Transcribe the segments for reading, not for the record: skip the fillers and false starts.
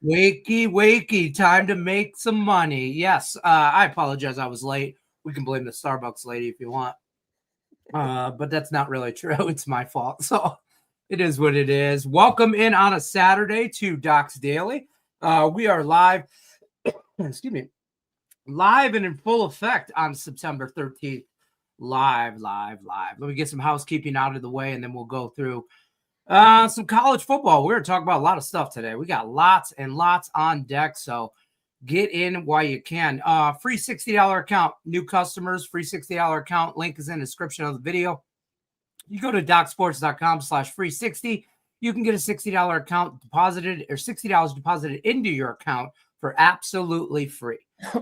Wakey, wakey, time to make some money. Yes, I apologize. I was late. We can blame the Starbucks lady if you want. But that's not really true. It's my fault. So it is what it is. Welcome in on a Saturday to Docs Daily. We are live, excuse me, live and in full effect on September 13th. Live. Let me get some housekeeping out of the way, and then we'll go through some college football. We're talking about a lot of stuff today. We got lots and lots on deck, so get in while you can. Free $60 account, new customers, free $60 account. Link is in the description of the video. You go to docsports.com/free60. You can get a $60 account deposited or $60 deposited into your account for absolutely free.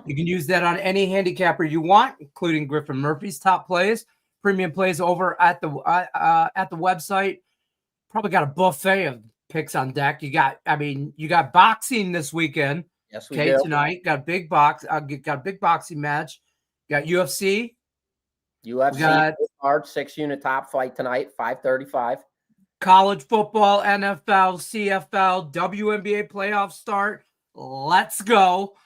You can use that on any handicapper you want, including Griffin Murphy's top plays, premium plays over at the website. Probably got a buffet of picks on deck. You got boxing this weekend. Yes, we do. Tonight got a big boxing match. Got UFC. Hard 6-unit top fight tonight, 5:35. College football, NFL, CFL, WNBA playoff start. Let's go.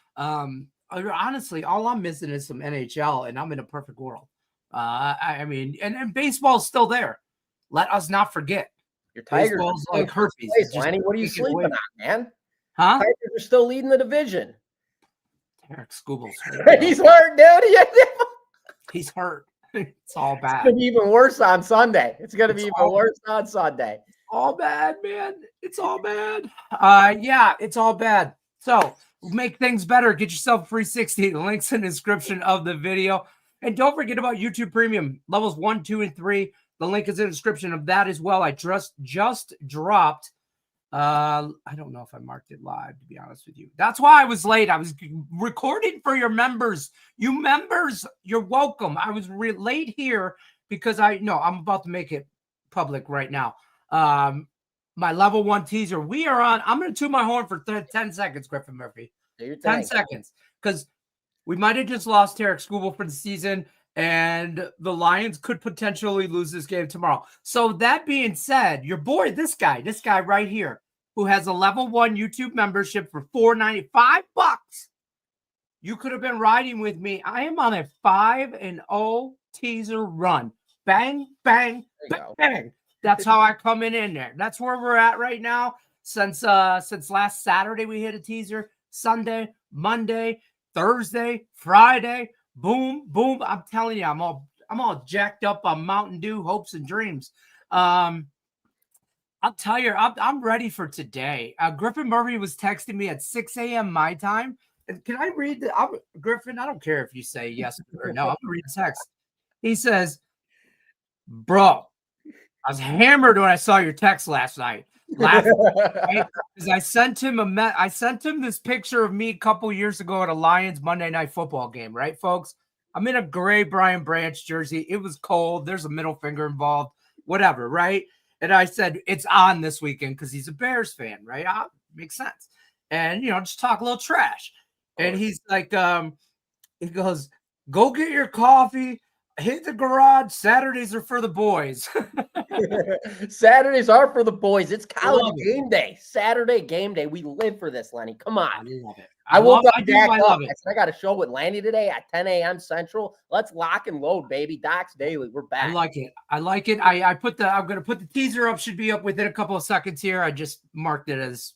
Honestly, all I'm missing is some NHL, and I'm in a perfect world. And baseball's still there. Let us not forget. Your Tigers baseball's like herpes. Lenny, what are you sleeping on, man? Huh? Tigers are still leading the division. Eric Scooble's He's hurt, dude. He's hurt. It's all bad. It's going to be even worse on Sunday. It's all bad, man. It's all bad. Yeah, it's all bad. So make things better. Get yourself a free 60. The link's in the description of the video. And don't forget about YouTube Premium, levels 1, 2, and 3. The link is in the description of that as well. I just dropped. I don't know if I marked it live, to be honest with you. That's why I was late. I was recording for your members. You members, you're welcome. I was late here because I'm about to make it public right now. My level 1 teaser. We are on. I'm going to toot my horn for 10 seconds, Griffin Murphy. 10 seconds. Because we might have just lost Eric Scooble for the season, and the Lions could potentially lose this game tomorrow. So that being said, your boy, this guy right here, who has a level 1 YouTube membership for $4.95, you could have been riding with me. I am on a 5-0 teaser run. Bang, bang, bang. That's how I come in there. That's where we're at right now. Since last Saturday, we hit a teaser. Sunday, Monday, Thursday, Friday. Boom, boom. I'm telling you, I'm all jacked up on Mountain Dew, hopes and dreams. I'll tell you, I'm ready for today. Griffin Murphy was texting me at 6 a.m. my time. And can I read Griffin? I don't care if you say yes or no. I'm going to read the text. He says, bro, I was hammered when I saw your text last night. Right? Because I sent him this picture of me a couple years ago at a Lions Monday Night Football game, right, folks? I'm in a gray Brian Branch jersey. It was cold. There's a middle finger involved, whatever, right? And I said, it's on this weekend because he's a Bears fan, right? Makes sense. And, just talk a little trash. And he's like, he goes, go get your coffee. Hit the garage. Saturdays are for the boys. Saturdays are for the boys. It's college game day. Saturday game day. We live for this, Lenny. Come on. I love it. I woke up. I love it. I got a show with Lenny today at 10 a.m. Central. Let's lock and load, baby. Docs Daily. We're back. I like it. I'm going to put the teaser up. Should be up within a couple of seconds here. I just marked it as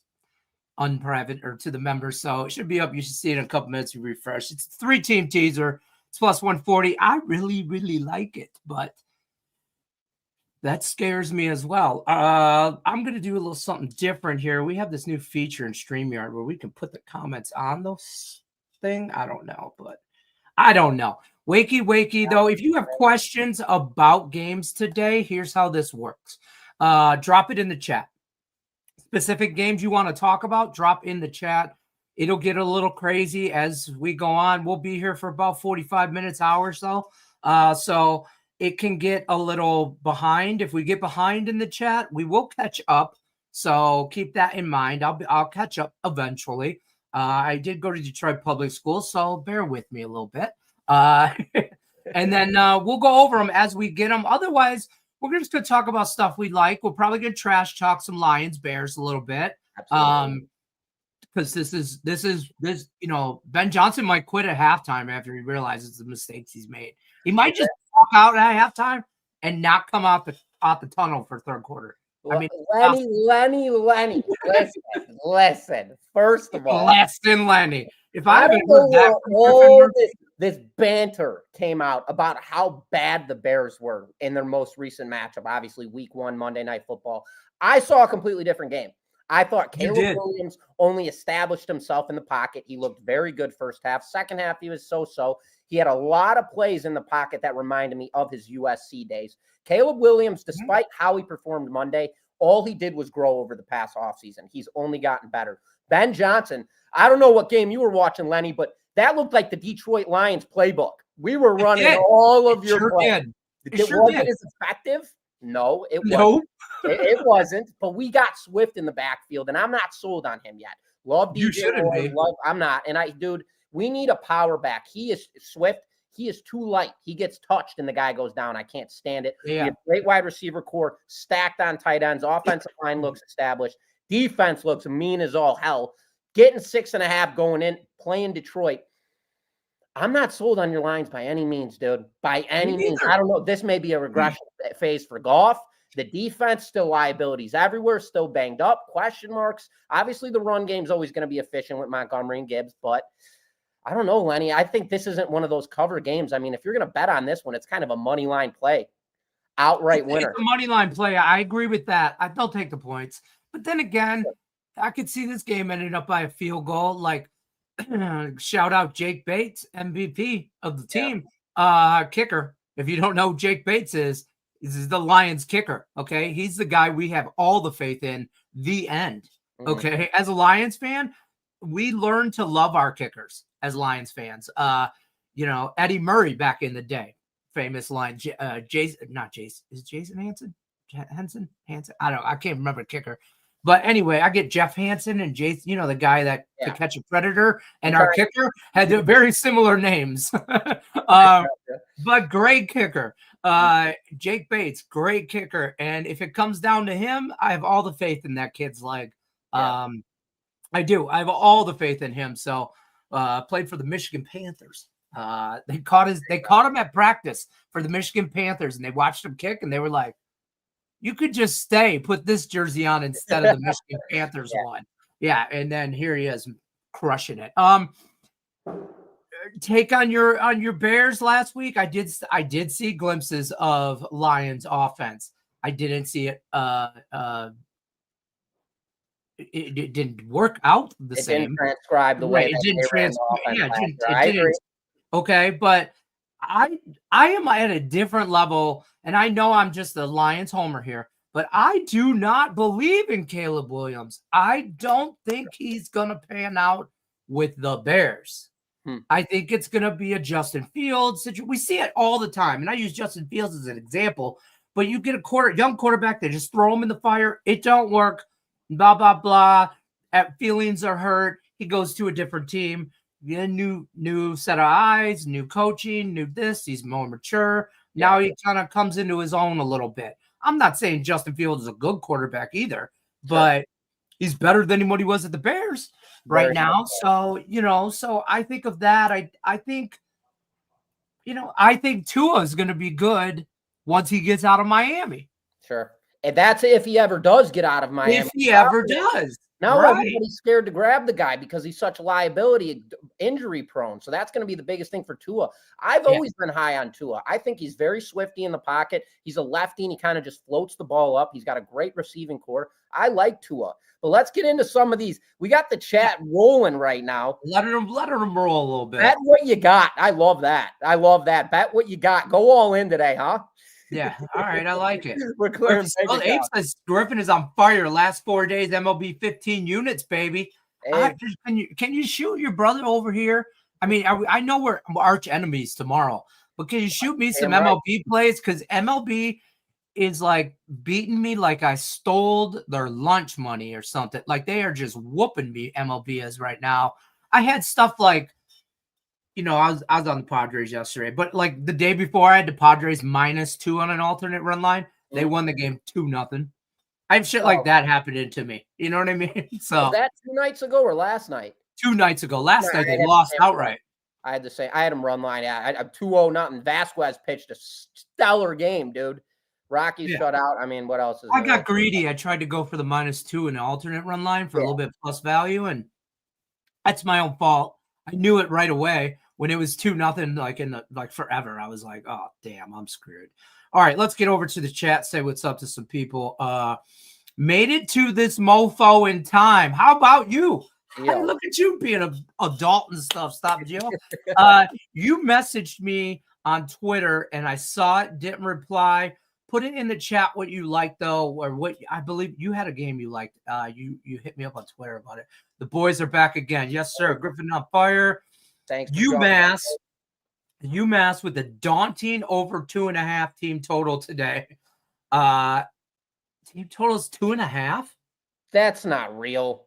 unprivate or to the members. So it should be up. You should see it in a couple minutes. You refresh. It's a 3-team teaser. It's plus 140. I really, really like it, but that scares me as well. I'm going to do a little something different here. We have this new feature in StreamYard where we can put the comments on those thing. I don't know. Wakey, though, if you have questions about games today, here's how this works. Drop it in the chat. Specific games you want to talk about, drop in the chat. It'll get a little crazy as we go on. We'll be here for about 45 minutes, hour or so. So it can get a little behind. If we get behind in the chat, we will catch up. So keep that in mind. I'll catch up eventually. I did go to Detroit Public Schools, so bear with me a little bit. And then we'll go over them as we get them. Otherwise, we're just going to talk about stuff we like. We're probably going to trash talk some Lions, Bears a little bit. because Ben Johnson might quit at halftime after he realizes the mistakes he's made. He might just walk out at halftime and not come out the tunnel for third quarter. I mean, Lenny. Listen. First of all, less than Lenny. If I haven't don't heard know that where from all Griffin, this banter came out about how bad the Bears were in their most recent matchup. Obviously, Week 1, Monday Night Football. I saw a completely different game. I thought Caleb Williams only established himself in the pocket. He looked very good first half. Second half, he was so-so. He had a lot of plays in the pocket that reminded me of his USC days. Caleb Williams, despite how he performed Monday, all he did was grow over the past offseason. He's only gotten better. Ben Johnson, I don't know what game you were watching, Lenny, but that looked like the Detroit Lions playbook. We were running all of your plays. Was it as effective? No, it wasn't. It wasn't, but we got Swift in the backfield, and I'm not sold on him yet. Love DJ. I'm not. And dude, we need a power back. He is Swift. He is too light. He gets touched and the guy goes down. I can't stand it. Yeah. We have great wide receiver core stacked on tight ends. Offensive line looks established. Defense looks mean as all hell. Getting 6.5 going in, playing Detroit. I'm not sold on your lines by any means, dude. By any means. I don't know. This may be a regression phase for Goff. The defense, still liabilities everywhere, still banged up, question marks. Obviously, the run game's always going to be efficient with Montgomery and Gibbs, but I don't know, Lenny. I think this isn't one of those cover games. I mean, if you're going to bet on this one, it's kind of a money line play. Outright winner. It's a money line play. I agree with that. They'll take the points. But then again, I could see this game ending up by a field goal. Like, shout out Jake Bates, MVP of the team, kicker. If you don't know who Jake Bates is the Lions kicker, okay? He's the guy we have all the faith in, the end, okay? As a Lions fan, we learned to love our kickers as Lions fans. Eddie Murray back in the day, famous line, Jason Hansen? I don't know. I can't remember kicker. But anyway, I get Jeff Hansen and Jason, the guy that could catch a predator, and our kicker had very similar names. But great kicker. Jake Bates, great kicker. And if it comes down to him, I have all the faith in that kid's leg. I do. I have all the faith in him. So played for the Michigan Panthers. They caught him at practice for the Michigan Panthers, and they watched him kick, and they were like, you could just put this jersey on instead of the Michigan Panthers one. Yeah, and then here he is crushing it. Take on your Bears last week. I did see glimpses of Lions offense. I didn't see it. It didn't work out the same. It didn't transcribe the way it didn't transcribe. Yeah, it didn't. Okay, but I am at a different level, and I know I'm just a Lions homer here, but I do not believe in Caleb Williams. I don't think he's gonna pan out with the Bears. I think it's going to be a Justin Fields situation. We see it all the time, and I use Justin Fields as an example, but you get a young quarterback, they just throw him in the fire. It don't work, blah, blah, blah. Feelings are hurt. He goes to a different team. New set of eyes, new coaching, new this. He's more mature. Now he kind of comes into his own a little bit. I'm not saying Justin Fields is a good quarterback either, but he's better than what he was at the Bears right now. So, so I think of that. I think Tua is going to be good once he gets out of Miami. Sure. And that's if he ever does get out of Miami. If he ever does. Now everybody's scared to grab the guy because he's such a liability, injury prone. So that's going to be the biggest thing for Tua. I've always been high on Tua. I think he's very swifty in the pocket. He's a lefty, and he kind of just floats the ball up. He's got a great receiving core. I like Tua. But let's get into some of these. We got the chat rolling right now. Let him roll a little bit. Bet what you got. I love that. Bet what you got. Go all in today, huh? Yeah. All right. I like it. We're clear. Abe says Griffin is on fire. Last 4 days, MLB 15 units, baby. Can you shoot your brother over here? I mean, I know we're arch enemies tomorrow, but can you shoot me some MLB plays? Because MLB is like beating me like I stole their lunch money or something. Like they are just whooping me. MLB is right now. I had stuff like, I was on the Padres yesterday, but like the day before I had the Padres -2 on an alternate run line. They won the game 2-0. I have shit like that happening to me. You know what I mean? So was that 2 nights ago or last night? 2 nights ago. Last night they lost outright. I had to say I had him run line. I 2-0 nothing. Vasquez pitched a stellar game, dude. Rockies shut out. I mean, what else is I got greedy. I tried to go for the -2 in an alternate run line for a little bit plus value, and that's my own fault. I knew it right away when it was 2-0, like forever. I was like, oh damn, I'm screwed. All right, let's get over to the chat, say what's up to some people. Made it to this mofo in time. How about you? Hey, look at you being an adult and stuff. Stop, Jill. You messaged me on Twitter and I saw it, didn't reply. Put it in the chat what you liked, though, or what I believe you had a game you liked. You hit me up on Twitter about it. The boys are back again. Yes, sir. Griffin on fire. Thanks. UMass with a daunting over 2.5 team total today. Team total is 2.5. That's not real.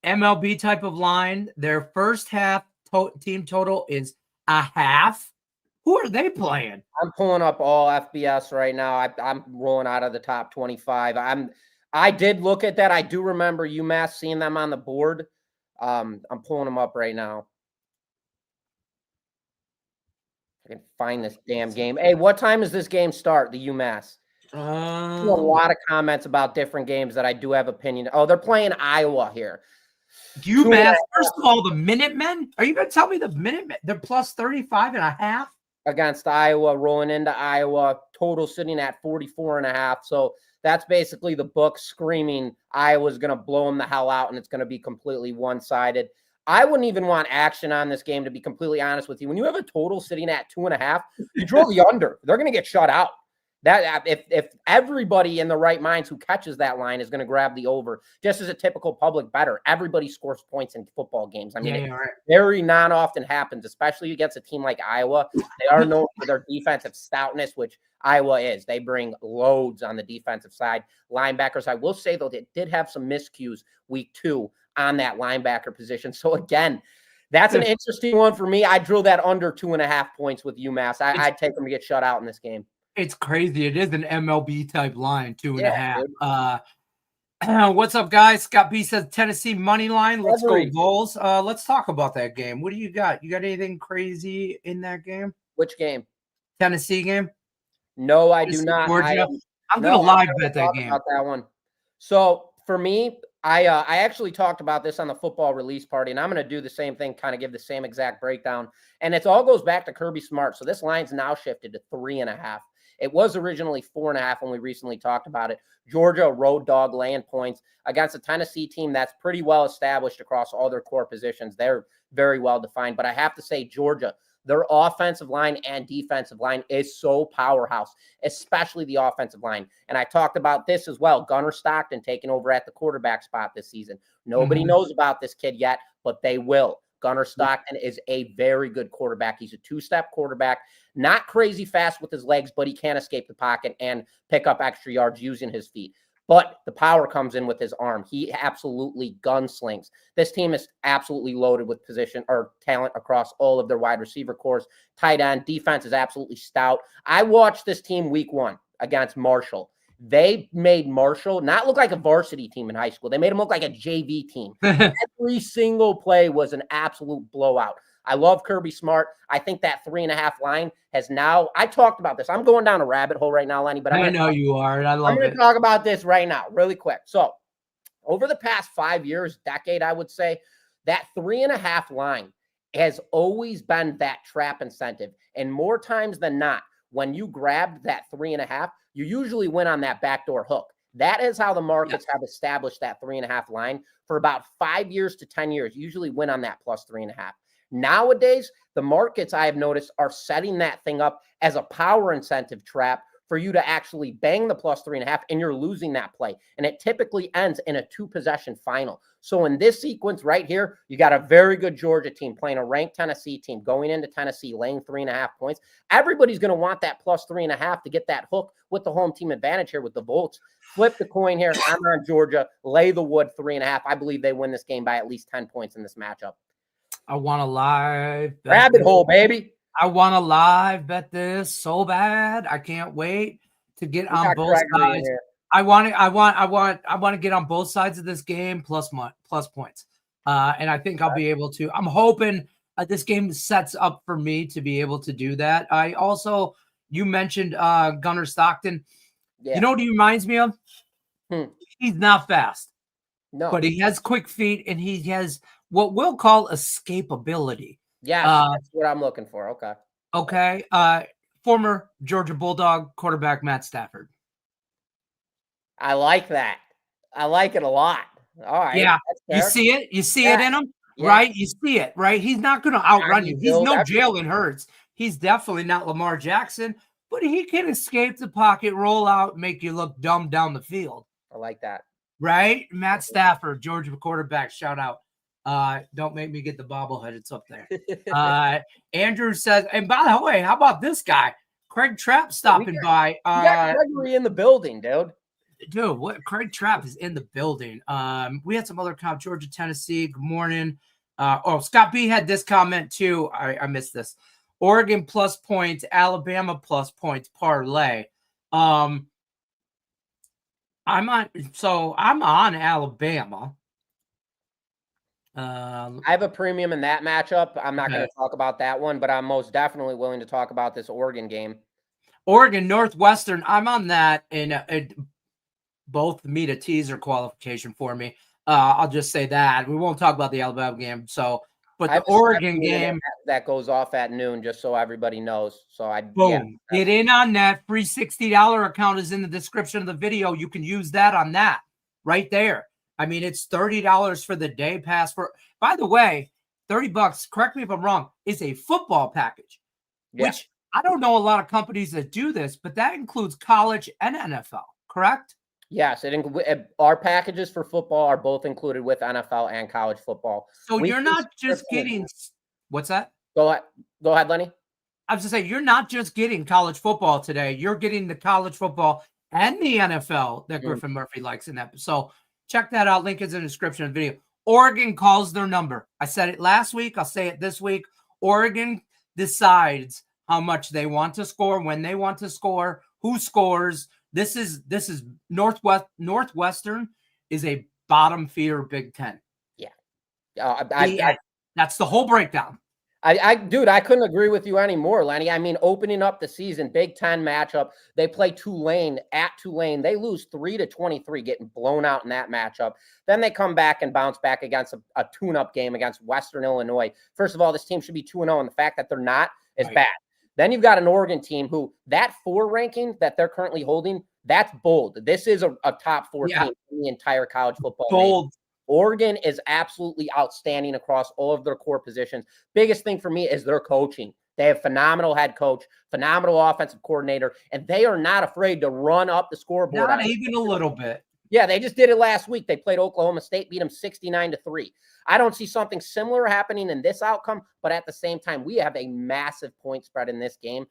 MLB type of line. Their first half team total is 0.5. Who are they playing? I'm pulling up all FBS right now. I'm rolling out of the top 25. I did look at that. I do remember UMass seeing them on the board. I'm pulling them up right now. I can find this damn game. Hey, what time does this game start? The UMass. A lot of comments about different games that I do have opinion. Oh, they're playing Iowa here. UMass, first of all, the Minutemen. Are you going to tell me the Minutemen? They're plus 35.5 against Iowa, rolling into Iowa. Total sitting at 44.5. So that's basically the book screaming Iowa's going to blow them the hell out, and it's going to be completely one-sided. I wouldn't even want action on this game, to be completely honest with you. When you have a total sitting at 2.5, you draw the under. They're going to get shut out. That if everybody in the right minds who catches that line is going to grab the over, just as a typical public bettor, everybody scores points in football games. I mean, it very non-often happens, especially against a team like Iowa. They are known for their defensive stoutness, which Iowa is. They bring loads on the defensive side. Linebackers, I will say, though, they did have some miscues week 2 on that linebacker position. So, again, that's an interesting one for me. I drew that under 2.5 points with UMass. I'd take them to get shut out in this game. It's crazy. It is an MLB type line, 2.5. What's up, guys? Scott B says Tennessee money line. Let's go Vols. Let's talk about that game. What do you got? You got anything crazy in that game? Which game? Tennessee game? No, I do not. I'm gonna live bet that game. About that one. So for me, I actually talked about this on the football release party, and I'm going to do the same thing, kind of give the same exact breakdown. And it all goes back to Kirby Smart. So this line's now shifted to 3.5. It was originally 4.5 when we recently talked about it. Georgia, road dog, laying points against a Tennessee team that's pretty well established across all their core positions. They're very well defined. But I have to say, Georgia, their offensive line and defensive line is so powerhouse, especially the offensive line. And I talked about this as well. Gunnar Stockton taking over at the quarterback spot this season. Nobody knows about this kid yet, but they will. Gunnar Stockton is a very good quarterback. He's a 2-step quarterback, not crazy fast with his legs, but he can escape the pocket and pick up extra yards using his feet. But the power comes in with his arm. He absolutely gunslings. This team is absolutely loaded with position or talent across all of their wide receiver cores. Tight end defense is absolutely stout. I watched this team week 1 against Marshall. They made Marshall not look like a varsity team in high school. They made them look like a JV team. Every single play was an absolute blowout. I love Kirby Smart. I think that 3.5 line has now, I talked about this. I'm going down a rabbit hole right now, Lenny, but I know you are, and I love it. I'm going to talk about this right now, really quick. So over the past 5 years, decade, I would say, that 3.5 line has always been that trap incentive. And more times than not, when you grabbed that 3.5, you usually win on that backdoor hook. That is how the markets have established that 3.5 line for about 5 years to 10 years. Usually win on that plus 3.5. Nowadays, the markets, I have noticed, are setting that thing up as a power incentive trap for you to actually bang the plus 3.5, and you're losing that play. And it typically ends in a 2-possession final. So in this sequence right here, you got a very good Georgia team playing a ranked Tennessee team going into Tennessee, laying 3.5 points. Everybody's going to want that plus 3.5 to get that hook with the home team advantage here with the Volts. Flip the coin here. I'm on Georgia. Lay the wood 3.5. I believe they win this game by at least 10 points in this matchup. I want to live rabbit hole, baby. I want to live bet this so bad. I can't wait to get on both sides I want to get on both sides of this game plus points. And I think I'll be able to. I'm hoping this game sets up for me to be able to do that. You mentioned Gunnar Stockton. Yeah. You know what he reminds me of? He's not fast. No. But he has quick feet and he has what we'll call escapability. Yeah, that's what I'm looking for. Okay. Okay. Former Georgia Bulldog quarterback Matt Stafford. I like that. I like it a lot. All right. Yeah. You see it? You see it in him? Yeah. Right? You see it, right? He's not going to outrun you. He's no Jalen Hurts. He's definitely not Lamar Jackson, but he can escape the pocket, roll out, make you look dumb down the field. I like that. Right? Matt Stafford, Georgia quarterback, shout out. Don't make me get the bobblehead. It's up there. Andrew says, and by the way, how about this guy? Craig Trapp stopping by. We got Gregory in the building, dude. Dude, what? Craig Trapp is in the building. We had some other comment. Georgia, Tennessee. Good morning. Scott B had this comment too. I missed this. Oregon plus points, Alabama plus points parlay. I'm on Alabama. I have a premium in that matchup. I'm not going to talk about that one, but I'm most definitely willing to talk about this Oregon game. Oregon, Northwestern. I'm on that, and both meet a teaser qualification for me. I'll just say that. We won't talk about the Alabama game. But the Oregon game that goes off at noon, just so everybody knows. So get in on that. Free $60 account is in the description of the video. You can use that on that right there. I mean, it's $30 for the day pass. By the way, $30, correct me if I'm wrong, is a football package, which I don't know a lot of companies that do this, but that includes college and NFL, correct? Yes, our packages for football are both included with NFL and college football. So you're not just getting – what's that? Go ahead, Lenny. I was going to say, you're not just getting college football today. You're getting the college football and the NFL that Griffin Murphy likes in that. So check that out. Link is in the description of the video. Oregon calls their number. I said it last week. I'll say it this week. Oregon decides how much they want to score, when they want to score, who scores. This is Northwestern is a bottom feeder Big Ten. Yeah. That's the whole breakdown. Dude, I couldn't agree with you anymore, Lenny. I mean, opening up the season, Big Ten matchup, they play Tulane at Tulane. They lose 3-23, getting blown out in that matchup. Then they come back and bounce back against a tune-up game against Western Illinois. First of all, this team should be 2-0, and the fact that they're not is bad. Then you've got an Oregon team who that 4 ranking that they're currently holding, that's bold. This is a top 4 team in the entire college football. Bold. Oregon is absolutely outstanding across all of their core positions. Biggest thing for me is their coaching. They have phenomenal head coach, phenomenal offensive coordinator, and they are not afraid to run up the scoreboard. Not even a little bit. Yeah, they just did it last week. They played Oklahoma State, beat them 69-3. I don't see something similar happening in this outcome, but at the same time, we have a massive point spread in this game.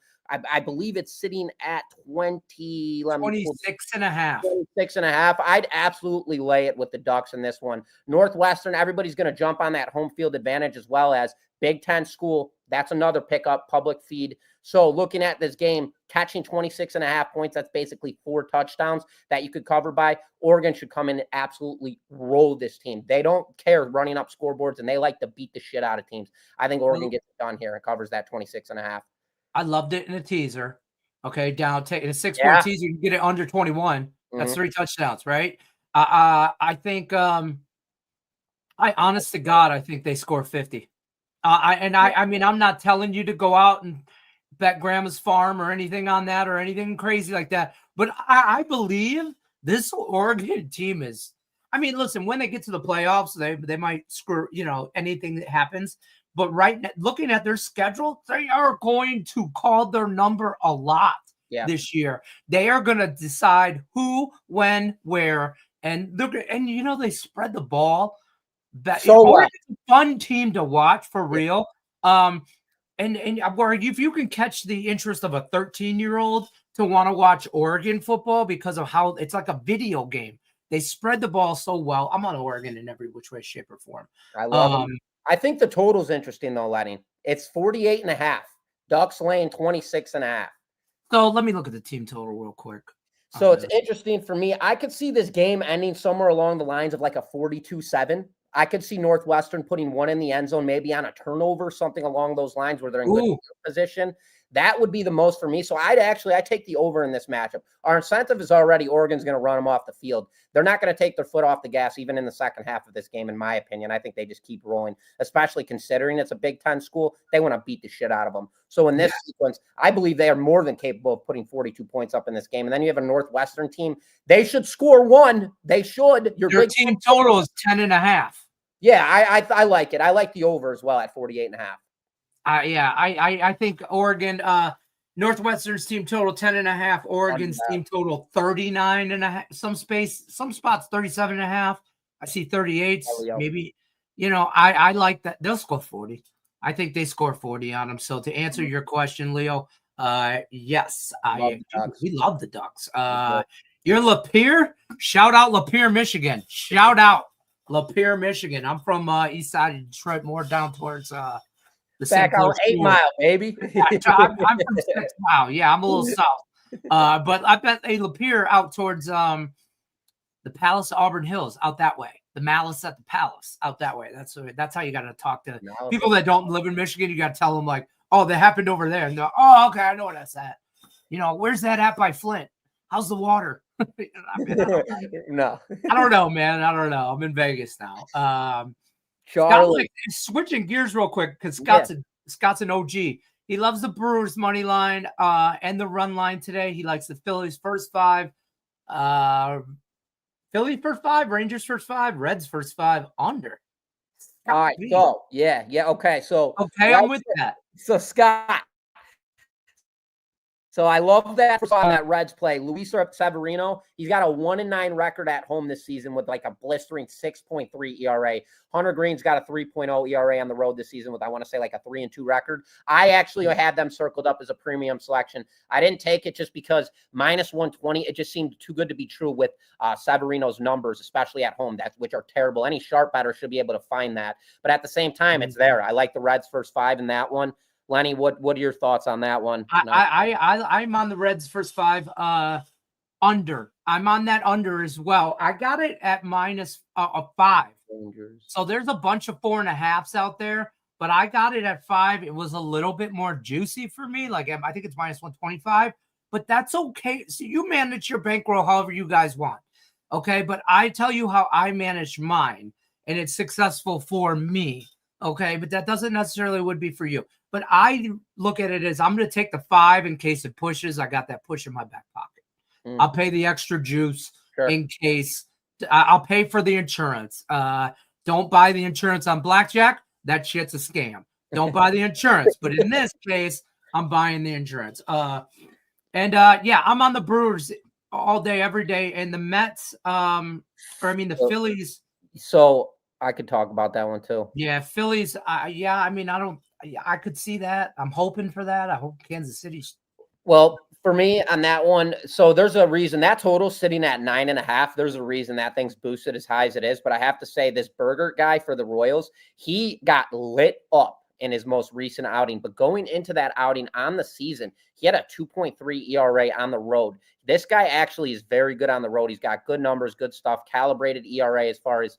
I believe it's sitting at 26.5. 26.5. I'd absolutely lay it with the Ducks in this one. Northwestern, everybody's going to jump on that home field advantage as well as Big Ten school. That's another pickup, public feed. So looking at this game, catching 26.5 points, that's basically 4 touchdowns that you could cover by. Oregon should come in and absolutely roll this team. They don't care running up scoreboards, and they like to beat the shit out of teams. I think Oregon gets it done here and covers that 26.5. I loved it in a teaser. Okay, down in a 6-point teaser, you can get it under 21. That's 3 touchdowns, right? I think honest to God, I think they score 50. I mean, I'm not telling you to go out and bet grandma's farm or anything on that or anything crazy like that. But I believe this Oregon team is, I mean, listen, when they get to the playoffs, they might screw, anything that happens. But right now, looking at their schedule, they are going to call their number a lot this year. They are going to decide who, when, where, and they spread the ball. It's a fun team to watch for real. And where if you can catch the interest of a 13-year-old to want to watch Oregon football because of how it's like a video game. They spread the ball so well. I'm on Oregon in every which way, shape, or form. I love them. I think the total's interesting though, Lenny. It's 48.5. Ducks laying 26.5. So let me look at the team total real quick. So it's interesting for me. I could see this game ending somewhere along the lines of like a 42-7. I could see Northwestern putting one in the end zone, maybe on a turnover, something along those lines where they're in good position. That would be the most for me. So I take the over in this matchup. Our incentive is already Oregon's going to run them off the field. They're not going to take their foot off the gas even in the second half of this game, in my opinion. I think they just keep rolling, especially considering it's a Big Ten school. They want to beat the shit out of them. So in this sequence, I believe they are more than capable of putting 42 points up in this game. And then you have a Northwestern team. They should score one. They should. Their team total is 10.5. Yeah, I like it. I like the over as well at 48.5. I think Oregon, Northwestern's team total 10.5, Oregon's team total 39.5, some spots 37.5. I see 38s, maybe, I like that. They'll score 40. I think they score 40 on them. So to answer your question, Leo, yes, we love the Ducks. You're Lapeer? Shout out Lapeer, Michigan. Shout out Lapeer, Michigan. I'm from east side of Detroit, more down towards the back on 8 Mile, baby. I'm from 6 Mile. Yeah, I'm a little south. But I bet Lapeer out towards the Palace Auburn Hills, out that way. The Malice at the Palace, out that way. That's how you got to talk to people that don't live in Michigan. You got to tell them like, oh, that happened over there. And they're, oh, okay, I know where that's at. Where's that at by Flint? How's the water? No, I don't know, man. I don't know. I'm in Vegas now. Charlie, switching gears real quick because Scott's an OG. He loves the Brewers money line and the run line today. He likes the Phillies first 5, Philly first 5, Rangers first 5, Reds first 5 under. All right, so yeah, okay. So I'm with that. So Scott. So I love that on that Reds play. Luis Severino, he's got a 1-9 record at home this season with like a blistering 6.3 ERA. Hunter Green's got a 3.0 ERA on the road this season with, I want to say, like a 3-2 record. I actually had them circled up as a premium selection. I didn't take it just because minus 120, it just seemed too good to be true with Severino's numbers, especially at home, which are terrible. Any sharp better should be able to find that. But at the same time, it's there. I like the Reds first 5 in that one. Lenny, what are your thoughts on that one? I'm on the Reds first 5 under. I'm on that under as well. I got it at minus 5. So there's a bunch of 4.5s out there, but I got it at 5. It was a little bit more juicy for me. Like I think it's minus 125, but that's okay. So you manage your bankroll however you guys want. Okay. But I tell you how I manage mine, and it's successful for me. Okay. But that doesn't necessarily would be for you. But I look at it as I'm going to take the 5 in case it pushes. I got that push in my back pocket. I'll pay the extra juice in case. I'll pay for the insurance. Don't buy the insurance on blackjack. That shit's a scam. Don't buy the insurance. But in this case, I'm buying the insurance. I'm on the Brewers all day, every day. And the Mets, the Phillies. So I could talk about that one too. Yeah, Phillies. I could see that. I'm hoping for that. I hope Kansas City. Well, for me on that one, so there's a reason that total's sitting at 9.5. There's a reason that thing's boosted as high as it is. But I have to say, this Burger guy for the Royals, he got lit up in his most recent outing. But going into that outing on the season, he had a 2.3 ERA on the road. This guy actually is very good on the road. He's got good numbers, good stuff, calibrated ERA as far as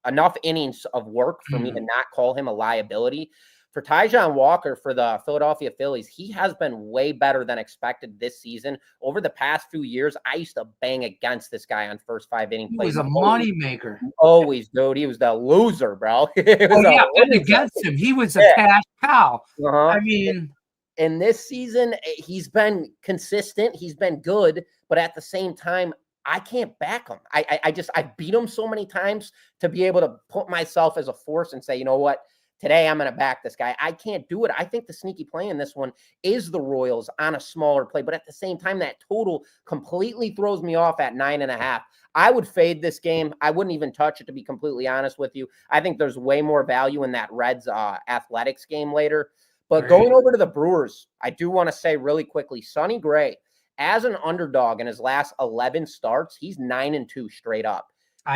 enough innings of work for me to not call him a liability. For Tyjon Walker for the Philadelphia Phillies, he has been way better than expected this season. Over the past few years, I used to bang against this guy on first 5 inning plays. He was a money maker. Always, dude. He was the loser, bro. Against him, he was a cash cow. I mean, in this season, he's been consistent. He's been good, but at the same time, I can't back him. I beat him so many times to be able to put myself as a force and say, you know what? Today, I'm going to back this guy. I can't do it. I think the sneaky play in this one is the Royals on a smaller play. But at the same time, that total completely throws me off at 9.5. I would fade this game. I wouldn't even touch it, to be completely honest with you. I think there's way more value in that Reds Athletics game later. But going over to the Brewers, I do want to say really quickly, Sonny Gray, as an underdog in his last 11 starts, he's 9-2 straight up.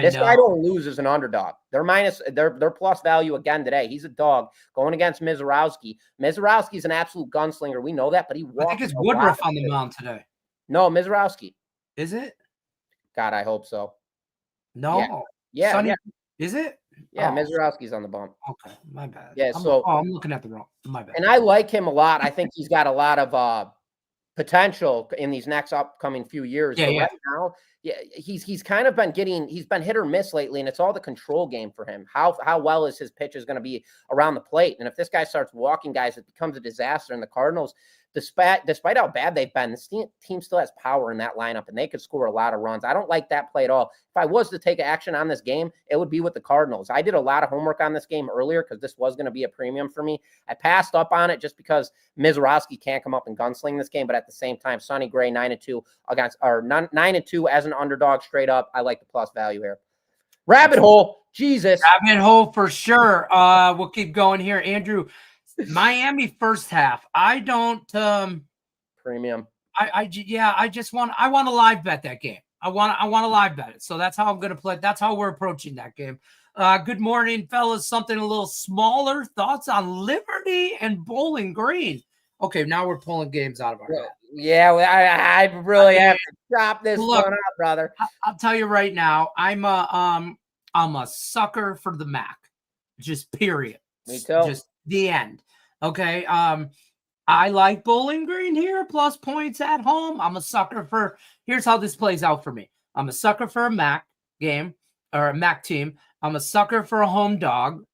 This guy don't lose as an underdog. They're plus value again today. He's a dog going against Mizorowski. Mizorowski's an absolute gunslinger. We know that, but he walks. I think it's Woodruff on the mound today. No, Mizorowski. Is it? God, I hope so. No. Yeah. Sonny, Yeah. Is it? Yeah. Oh, Mizorowski's on the bump. okay. My bad. Yeah. I'm looking at the wrong. My bad. And I like him a lot. I think he's got a lot of potential in these next upcoming few years. But right now, he's kind of been he's been hit or miss lately, and it's all the control game for him. How well is his pitch is going to be around the plate? And if this guy starts walking guys, it becomes a disaster. And the Cardinals, despite how bad they've been, this team still has power in that lineup, and they could score a lot of runs. I don't like that play at all. If I was to take action on this game, it would be with the Cardinals. I did a lot of homework on this game earlier because this was going to be a premium for me. I passed up on it just because Mizorowski can't come up and gunsling this game, but at the same time, Sonny Gray 9-2 against, or 9-2 as an underdog straight up. I like the plus value here. Rabbit hole, Jesus. Rabbit hole for sure. We'll keep going here, Andrew. Miami first half. I don't premium. I want to live bet that game. I want to live bet it. So that's how I'm going to play. That's how we're approaching that game. Good morning, fellas. Something a little smaller. Thoughts on Liberty and Bowling Green? Okay, now we're pulling games out of our hat. Yeah, I really have to chop this one up, brother. I'll tell you right now, I'm a sucker for the MAC. Just period. Me too. Just the end. Okay. I like Bowling Green here, plus points at home. I'm a sucker for. Here's how this plays out for me. I'm a sucker for a MAC game or a MAC team. I'm a sucker for a home dog.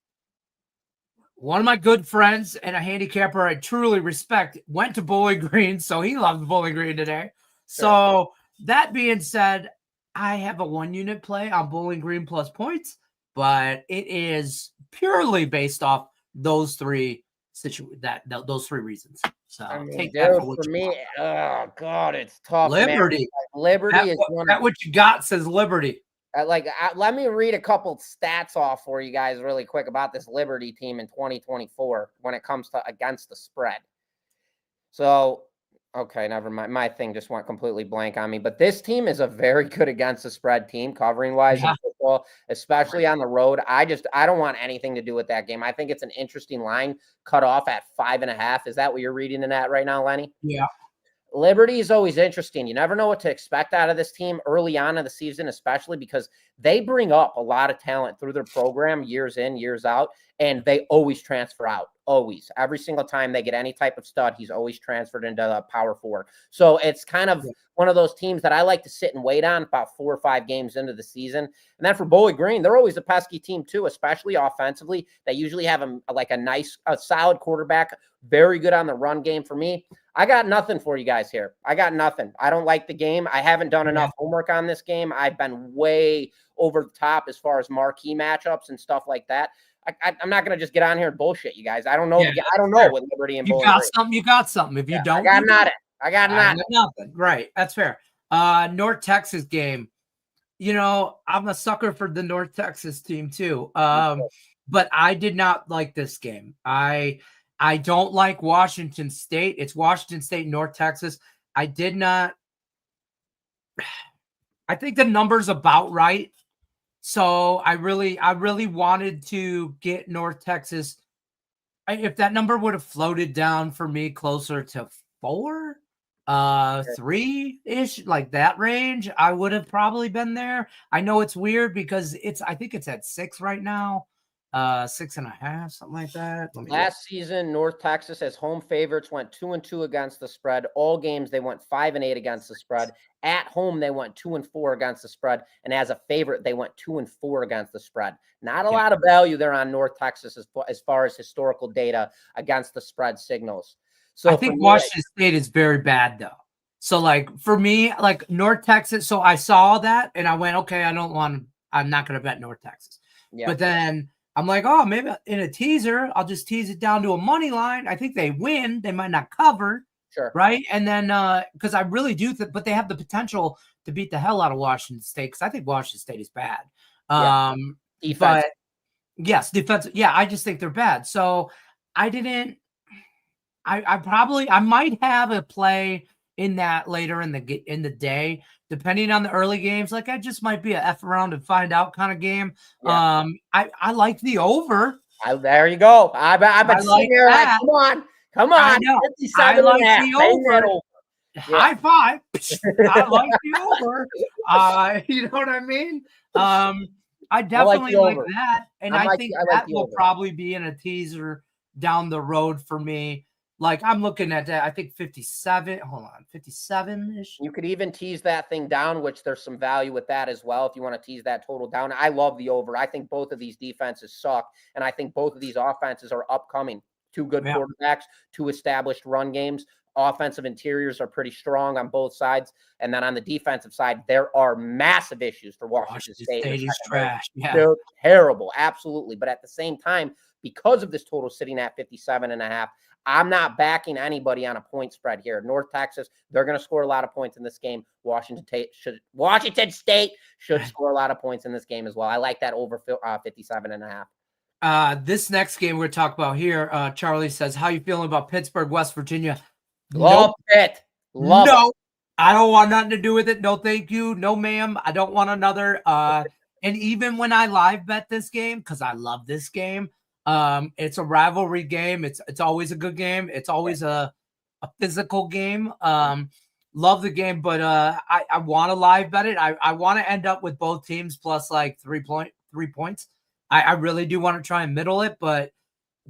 One of my good friends and a handicapper I truly respect went to Bowling Green, so he loved Bowling Green today. So that being said, I have a 1-unit play on Bowling Green plus points, but it is purely based off those three those three reasons. So take that for what you want. Oh God, it's tough. Liberty, man. Liberty is one. That what you got says Liberty. Let me read a couple stats off for you guys really quick about this Liberty team in 2024 when it comes to against the spread. So, okay, never mind. My thing just went completely blank on me. But this team is a very good against the spread team, covering wise in football, especially on the road. I don't want anything to do with that game. I think it's an interesting line cut off at 5.5. Is that what you're reading in that right now, Lenny? Yeah. Liberty is always interesting. You never know what to expect out of this team early on in the season, especially because they bring up a lot of talent through their program years in, years out, and they always transfer out. Always. Every single time they get any type of stud, he's always transferred into the Power 4. So it's kind of one of those teams that I like to sit and wait on about 4 or 5 games into the season. And then for Bowling Green, they're always a pesky team too, especially offensively. They usually have a solid quarterback, very good on the run game. For me, I got nothing for you guys here. I got nothing. I don't like the game. I haven't done enough homework on this game. I've been way over the top as far as marquee matchups and stuff like that. I'm not going to just get on here and bullshit you guys. I don't know. I don't know what Liberty and Bowling Green. You got something. If you don't, I got nothing. Right. That's fair. North Texas game. I'm a sucker for the North Texas team too. But I did not like this game. I don't like Washington State. It's Washington State, North Texas. I did not. I think the number's about right. So I really wanted to get North Texas. If that number would have floated down for me closer to 4, 3-ish, like that range, I would have probably been there. I know it's weird because I think it's at 6 right now. 6.5, something like that. Last season, North Texas as home favorites went 2-2 against the spread. All games they went 5-8 against the spread. At home, they went 2-4 against the spread, and as a favorite, they went 2-4 against the spread. Not a lot of value there on North Texas as far as historical data against the spread signals. So I think Washington State is very bad though. So for me, North Texas. So I saw that and I went, okay, I'm not going to bet North Texas. Yeah. But then I'm like, oh, maybe in a teaser, I'll just tease it down to a money line. I think they win. They might not cover. Sure. Right. And then because I really do think, but they have the potential to beat the hell out of Washington State because I think Washington State is bad. Defense. But yes, defense. Yeah, I just think they're bad. So I didn't. I might have a play in that later in the day, depending on the early games. I just might be a F around and find out kind of game. Yeah. I like the over. There you go. I've been sitting here come on. I know. I like the over. high five. I like the over. You know what I mean? I definitely like that. And I think that will probably be in a teaser down the road for me. Like I'm looking at that. I think 57. Hold on, 57-ish. You could even tease that thing down, which there's some value with that as well. If you want to tease that total down, I love the over. I think both of these defenses suck, and I think both of these offenses are upcoming. Two good quarterbacks, two established run games. Offensive interiors are pretty strong on both sides. And then on the defensive side, there are massive issues for Washington State. State is trash. Yeah. They're terrible. Absolutely. But at the same time, because of this total sitting at 57.5, I'm not backing anybody on a point spread here. North Texas, they're going to score a lot of points in this game. Washington State should score a lot of points in this game as well. I like that over 57.5. This next game we're talking about here, Charlie says, how you feeling about Pittsburgh, West Virginia? Love it. Love it. I don't want nothing to do with it. No, thank you. No, ma'am. I don't want another. And even when I live bet this game, because I love this game, it's a rivalry game. It's always a good game. It's always a physical game. Love the game, but I want to live bet it. I want to end up with both teams plus like 3 points. I really do want to try and middle it, but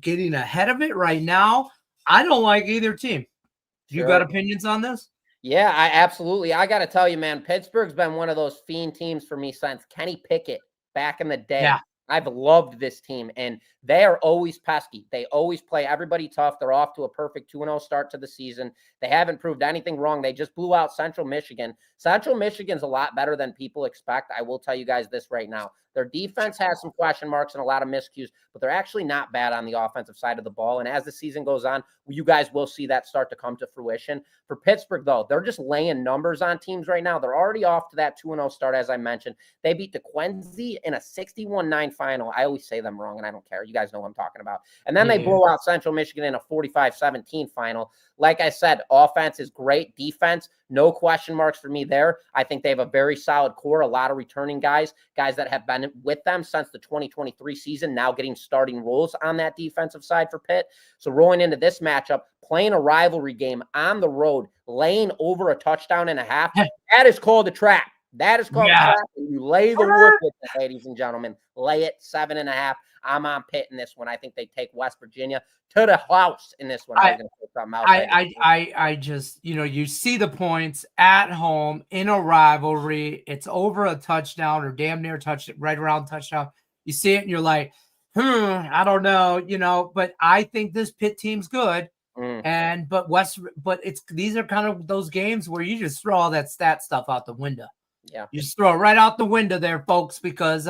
getting ahead of it right now, I don't like either team. You got opinions on this? Yeah, I got to tell you, man, Pittsburgh's been one of those fiend teams for me since Kenny Pickett back in the day. Yeah. I've loved this team, and they are always pesky. They always play everybody tough. They're off to a perfect 2-0 start to the season. They haven't proved anything wrong. They just blew out Central Michigan. Central Michigan's a lot better than people expect. I will tell you guys this right now. Their defense has some question marks and a lot of miscues, but they're actually not bad on the offensive side of the ball. And as the season goes on, you guys will see that start to come to fruition. For Pittsburgh, though, they're just laying numbers on teams right now. They're already off to that 2-0 start, as I mentioned. They beat DeQuincy in a 61-9 final. I always say them wrong, and I don't care. You guys know what I'm talking about. And then they blow out Central Michigan in a 45-17 final. Like I said, offense is great. Defense, no question marks for me there. I think they have a very solid core, a lot of returning guys that have been with them since the 2023 season, now getting starting roles on that defensive side for Pitt. So rolling into this matchup, playing a rivalry game on the road, laying over a touchdown and a half, that is called a trap. That is called a trap. And you lay the wood with it, ladies and gentlemen. Lay it 7.5. I'm on Pitt in this one. I think they take West Virginia to the house in this one. I just, you see the points at home in a rivalry. It's over a touchdown or damn near touchdown, right around touchdown. You see it and you're like, I don't know, but I think this Pitt team's good. But these are kind of those games where you just throw all that stat stuff out the window. Yeah. You just throw it right out the window there, folks, because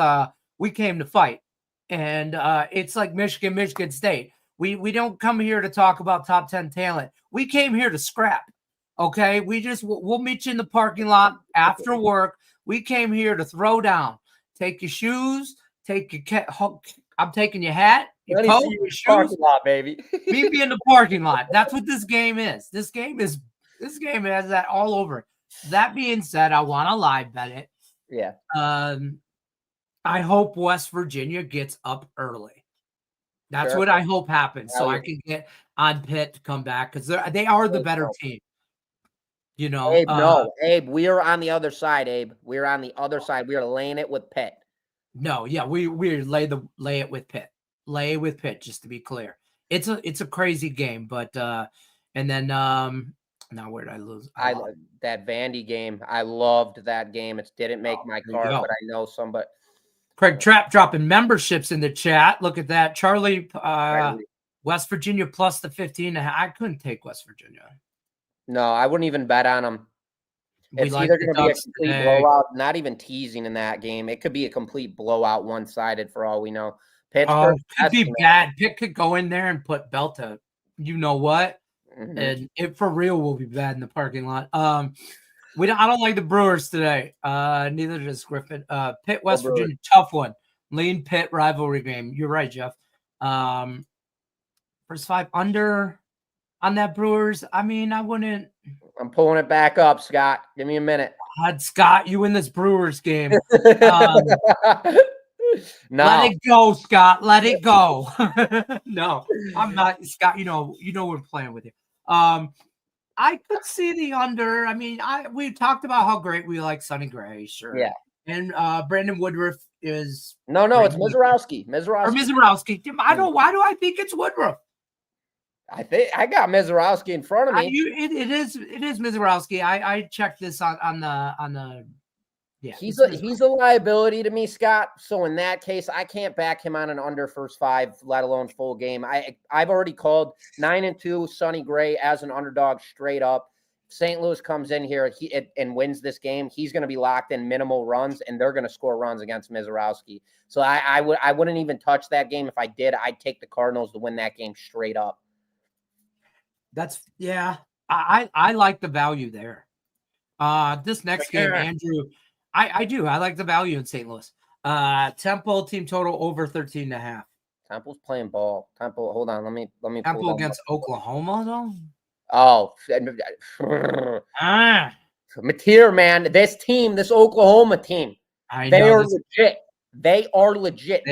we came to fight. And it's like Michigan State. We don't come here to talk about top 10 talent. We came here to scrap. Okay. We'll meet you in the parking lot after work. We came here to throw down. Take your shoes, I'm taking your hat, your coat, your shoes. Parking lot, baby. Meet me in the parking lot. That's what this game is. This game has that all over it. That being said, I want to live bet it. Yeah. I hope West Virginia gets up early. That's what I hope happens, so I can get on Pitt to come back because they are the better team. Abe, we are on the other side, Abe. We're on the other side. We are laying it with Pitt. No, yeah, we lay it with Pitt. Lay with Pitt, just to be clear. It's a crazy game, but and then now where did I lose? That Vandy game. I loved that game. It didn't make my card, but I know somebody. Craig Trapp dropping memberships in the chat. Look at that. Charlie, West Virginia plus the 15. I couldn't take West Virginia. No, I wouldn't even bet on them. It's either going to be a complete blowout, not even teasing in that game. It could be a complete blowout, one-sided for all we know. Pittsburgh could be bad. Pitt could go in there and put Belta. You know what? Mm-hmm. And it for real will be bad in the parking lot. I don't like the Brewers today. Neither does Griffin. Pitt, West Virginia, tough one. Lean Pitt rivalry game. You're right, Jeff. First 5 under on that Brewers. I mean, I wouldn't. I'm pulling it back up, Scott. Give me a minute. God, Scott, you in this Brewers game. No. Let it go, Scott. Let it go. No, I'm not. Scott, you know we're playing with you. I could see the under. I mean, we talked about how great we like Sonny Gray, sure. Yeah. And Brandon Woodruff is No, it's Mizorowski. Or Mizorowski. I don't. Why do I think it's Woodruff? I think I got Mizorowski in front of me. It is Mizorowski. I checked this on the. Yeah, he's a liability to me, Scott. So in that case, I can't back him on an under first 5, let alone full game. I've already called 9-2 Sonny Gray as an underdog straight up. St. Louis comes in here and wins this game. He's going to be locked in minimal runs, and they're going to score runs against Mizorowski. So I wouldn't even touch that game. If I did, I'd take the Cardinals to win that game straight up. I like the value there. This next game, Andrew, I do. I like the value in St. Louis. Temple team total over 13.5. Temple's playing ball. Temple, hold on. Let me Temple against Oklahoma though. Oh, Mateer, man, this Oklahoma team, they are legit. They are legit.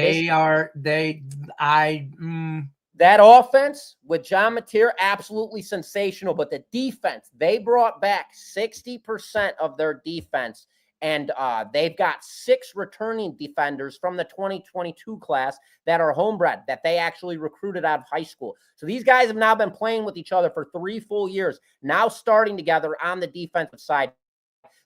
That offense with John Mateer, absolutely sensational. But the defense, they brought back 60% of their defense. And they've got 6 returning defenders from the 2022 class that are homebred, that they actually recruited out of high school. So these guys have now been playing with each other for 3 full years, now starting together on the defensive side.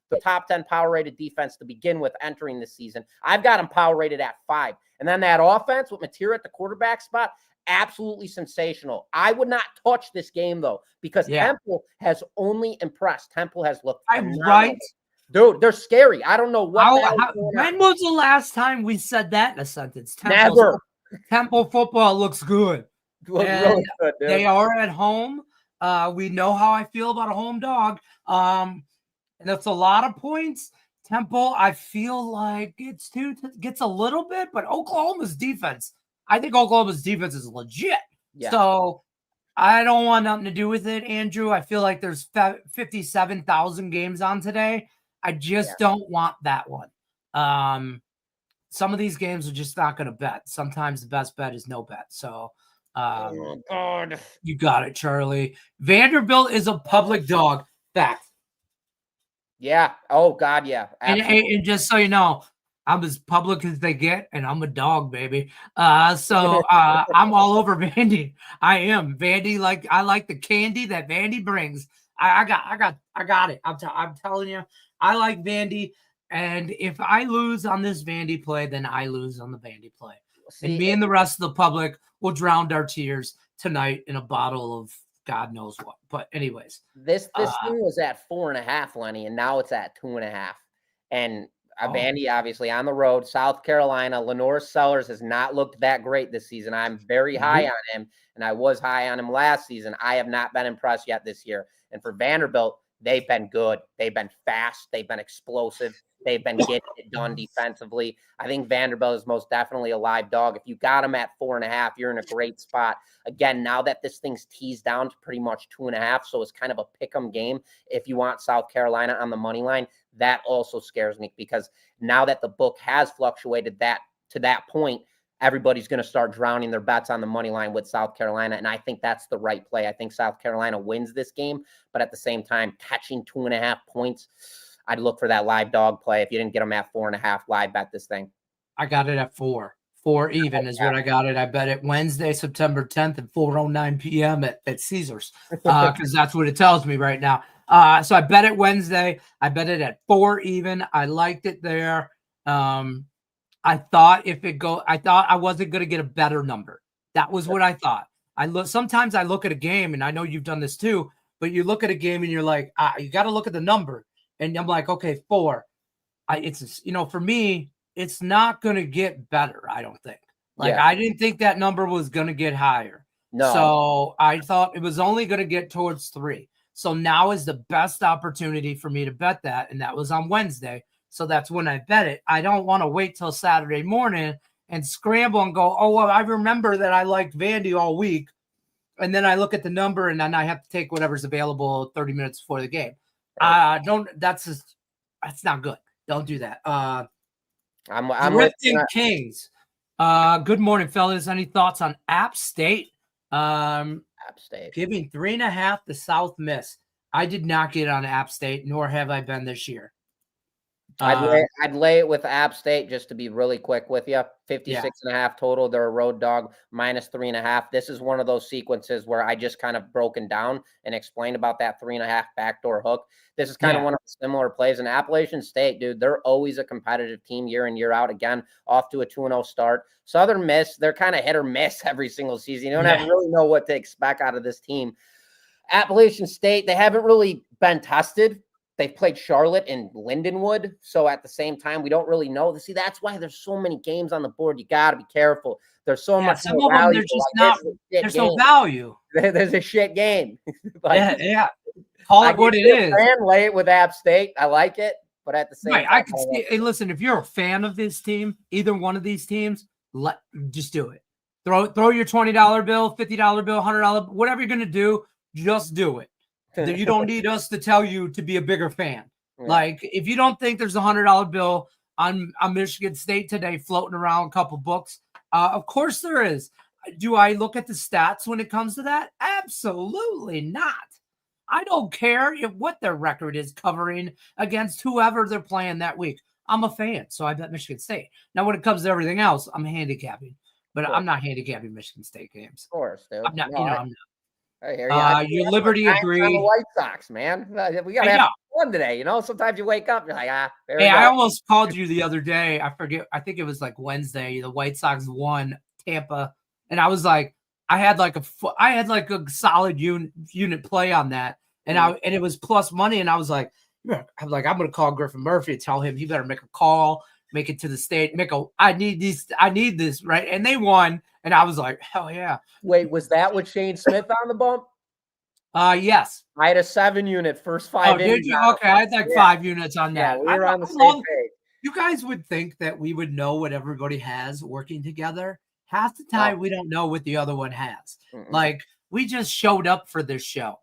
The top 10 power rated defense to begin with entering this season. I've got them power rated at 5. And then that offense with Mateer at the quarterback spot, absolutely sensational. I would not touch this game, though, because Temple has only impressed. Temple has looked right. Dude, they're scary. I don't know what. When was the last time we said that in a sentence? Never. Temple football looks good. Really good, dude. They are at home. We know how I feel about a home dog. And that's a lot of points. Temple, I feel like gets a little bit, but Oklahoma's defense, I think Oklahoma's defense is legit. Yeah. So I don't want nothing to do with it, Andrew. I feel like there's 57,000 games on today. I just don't want that one. Some of these games are just not going to bet. Sometimes the best bet is no bet. So oh, God. You got it, Charlie. Vanderbilt is a public dog. Fact. Yeah. Oh, God, yeah. And just so you know, I'm as public as they get, and I'm a dog, baby. So I'm all over Vandy. I am Vandy. Like I like the candy that Vandy brings. I got it. I'm telling you, I like Vandy. And if I lose on this Vandy play, then I lose on the Vandy play. And me and the rest of the public will drown our tears tonight in a bottle of God knows what. But anyways, this thing was at 4.5, Lenny, and now it's at 2.5. And Vandy, obviously, on the road, South Carolina. Lenore Sellers has not looked that great this season. I'm very high on him, and I was high on him last season. I have not been impressed yet this year. And for Vanderbilt, they've been good. They've been fast. They've been explosive. They've been getting it done defensively. I think Vanderbilt is most definitely a live dog. If you got them at 4.5, you're in a great spot. Again, now that this thing's teased down to pretty much 2.5, so it's kind of a pick-em game. If you want South Carolina on the money line, that also scares me because now that the book has fluctuated that to that point, everybody's going to start drowning their bets on the money line with South Carolina. And I think that's the right play. I think South Carolina wins this game, but at the same time, catching 2.5 points, I'd look for that live dog play. If you didn't get them at 4.5, live bet this thing. I got it at 4. 4 even is what I got it. I bet it Wednesday, September 10th at 4:09 p.m. at Caesars because that's what it tells me right now. So I bet it Wednesday. I bet it at 4 even. I liked it there. I thought I wasn't going to get a better number. That was what I thought. Sometimes I look at a game, and I know you've done this too, but you look at a game and you're like, you got to look at the number. And I'm like, okay, 4. For me, it's not going to get better. I don't think. I didn't think that number was going to get higher. No. So I thought it was only going to get towards 3. So now is the best opportunity for me to bet that. And that was on Wednesday. So that's when I bet it. I don't want to wait till Saturday morning and scramble and go, oh, well, I remember that I liked Vandy all week. And then I look at the number and then I have to take whatever's available 30 minutes before the game. That's not good. Don't do that. I'm Griffin Kings. Good morning, fellas. Any thoughts on App State? App State giving 3.5 to South Miss. I did not get on App State, nor have I been this year. I'd lay it with App State just to be really quick with you. 56.5 total. They're a road dog, -3.5. This is one of those sequences where I just kind of broken down and explained about that 3.5 backdoor hook. This is kind of one of the similar plays. In Appalachian State, dude, they're always a competitive team year in, year out. Again, off to a 2-0 start. Southern Miss, they're kind of hit or miss every single season. You don't have to really know what to expect out of this team. Appalachian State, they haven't really been tested. They've played Charlotte and Lindenwood. So at the same time, we don't really know. See, that's why there's so many games on the board. You got to be careful. There's so much some of them, there's just not, there's no value. There's a shit game. Call it what it is. Lay it with App State. I like it. But at the same time, I can see, hey, listen, if you're a fan of this team, either one of these teams, just do it. Throw your $20 bill, $50 bill, $100, whatever you're going to do, just do it. You don't need us to tell you to be a bigger fan. Yeah. Like, if you don't think there's a $100 bill on Michigan State today floating around a couple books, of course there is. Do I look at the stats when it comes to that? Absolutely not. I don't care what their record is covering against whoever they're playing that week. I'm a fan, so I bet Michigan State. Now, when it comes to everything else, I'm handicapping, but I'm not handicapping Michigan State games. Of course, dude. I'm not. I'm not. I hear you. Your Liberty agree. The White Sox, man. We got to have fun today. Sometimes you wake up, you're like, Hey, I almost called you the other day. I forget. I think it was like Wednesday. The White Sox won Tampa, and I was like, I had like a solid unit play on that, and it was plus money, and I was like, I'm going to call Griffin Murphy and tell him he better make a call, make it to the state, I need this, right? And they won. And I was like, hell yeah. Wait, was that with Shane Smith on the bump? Yes. I had a 7-unit first 5 innings. Did you? Okay, I had like 5 units on that. Yeah, we were on the same page. You guys would think that we would know what everybody has working together. Half the time, we don't know what the other one has. Like, we just showed up for this show.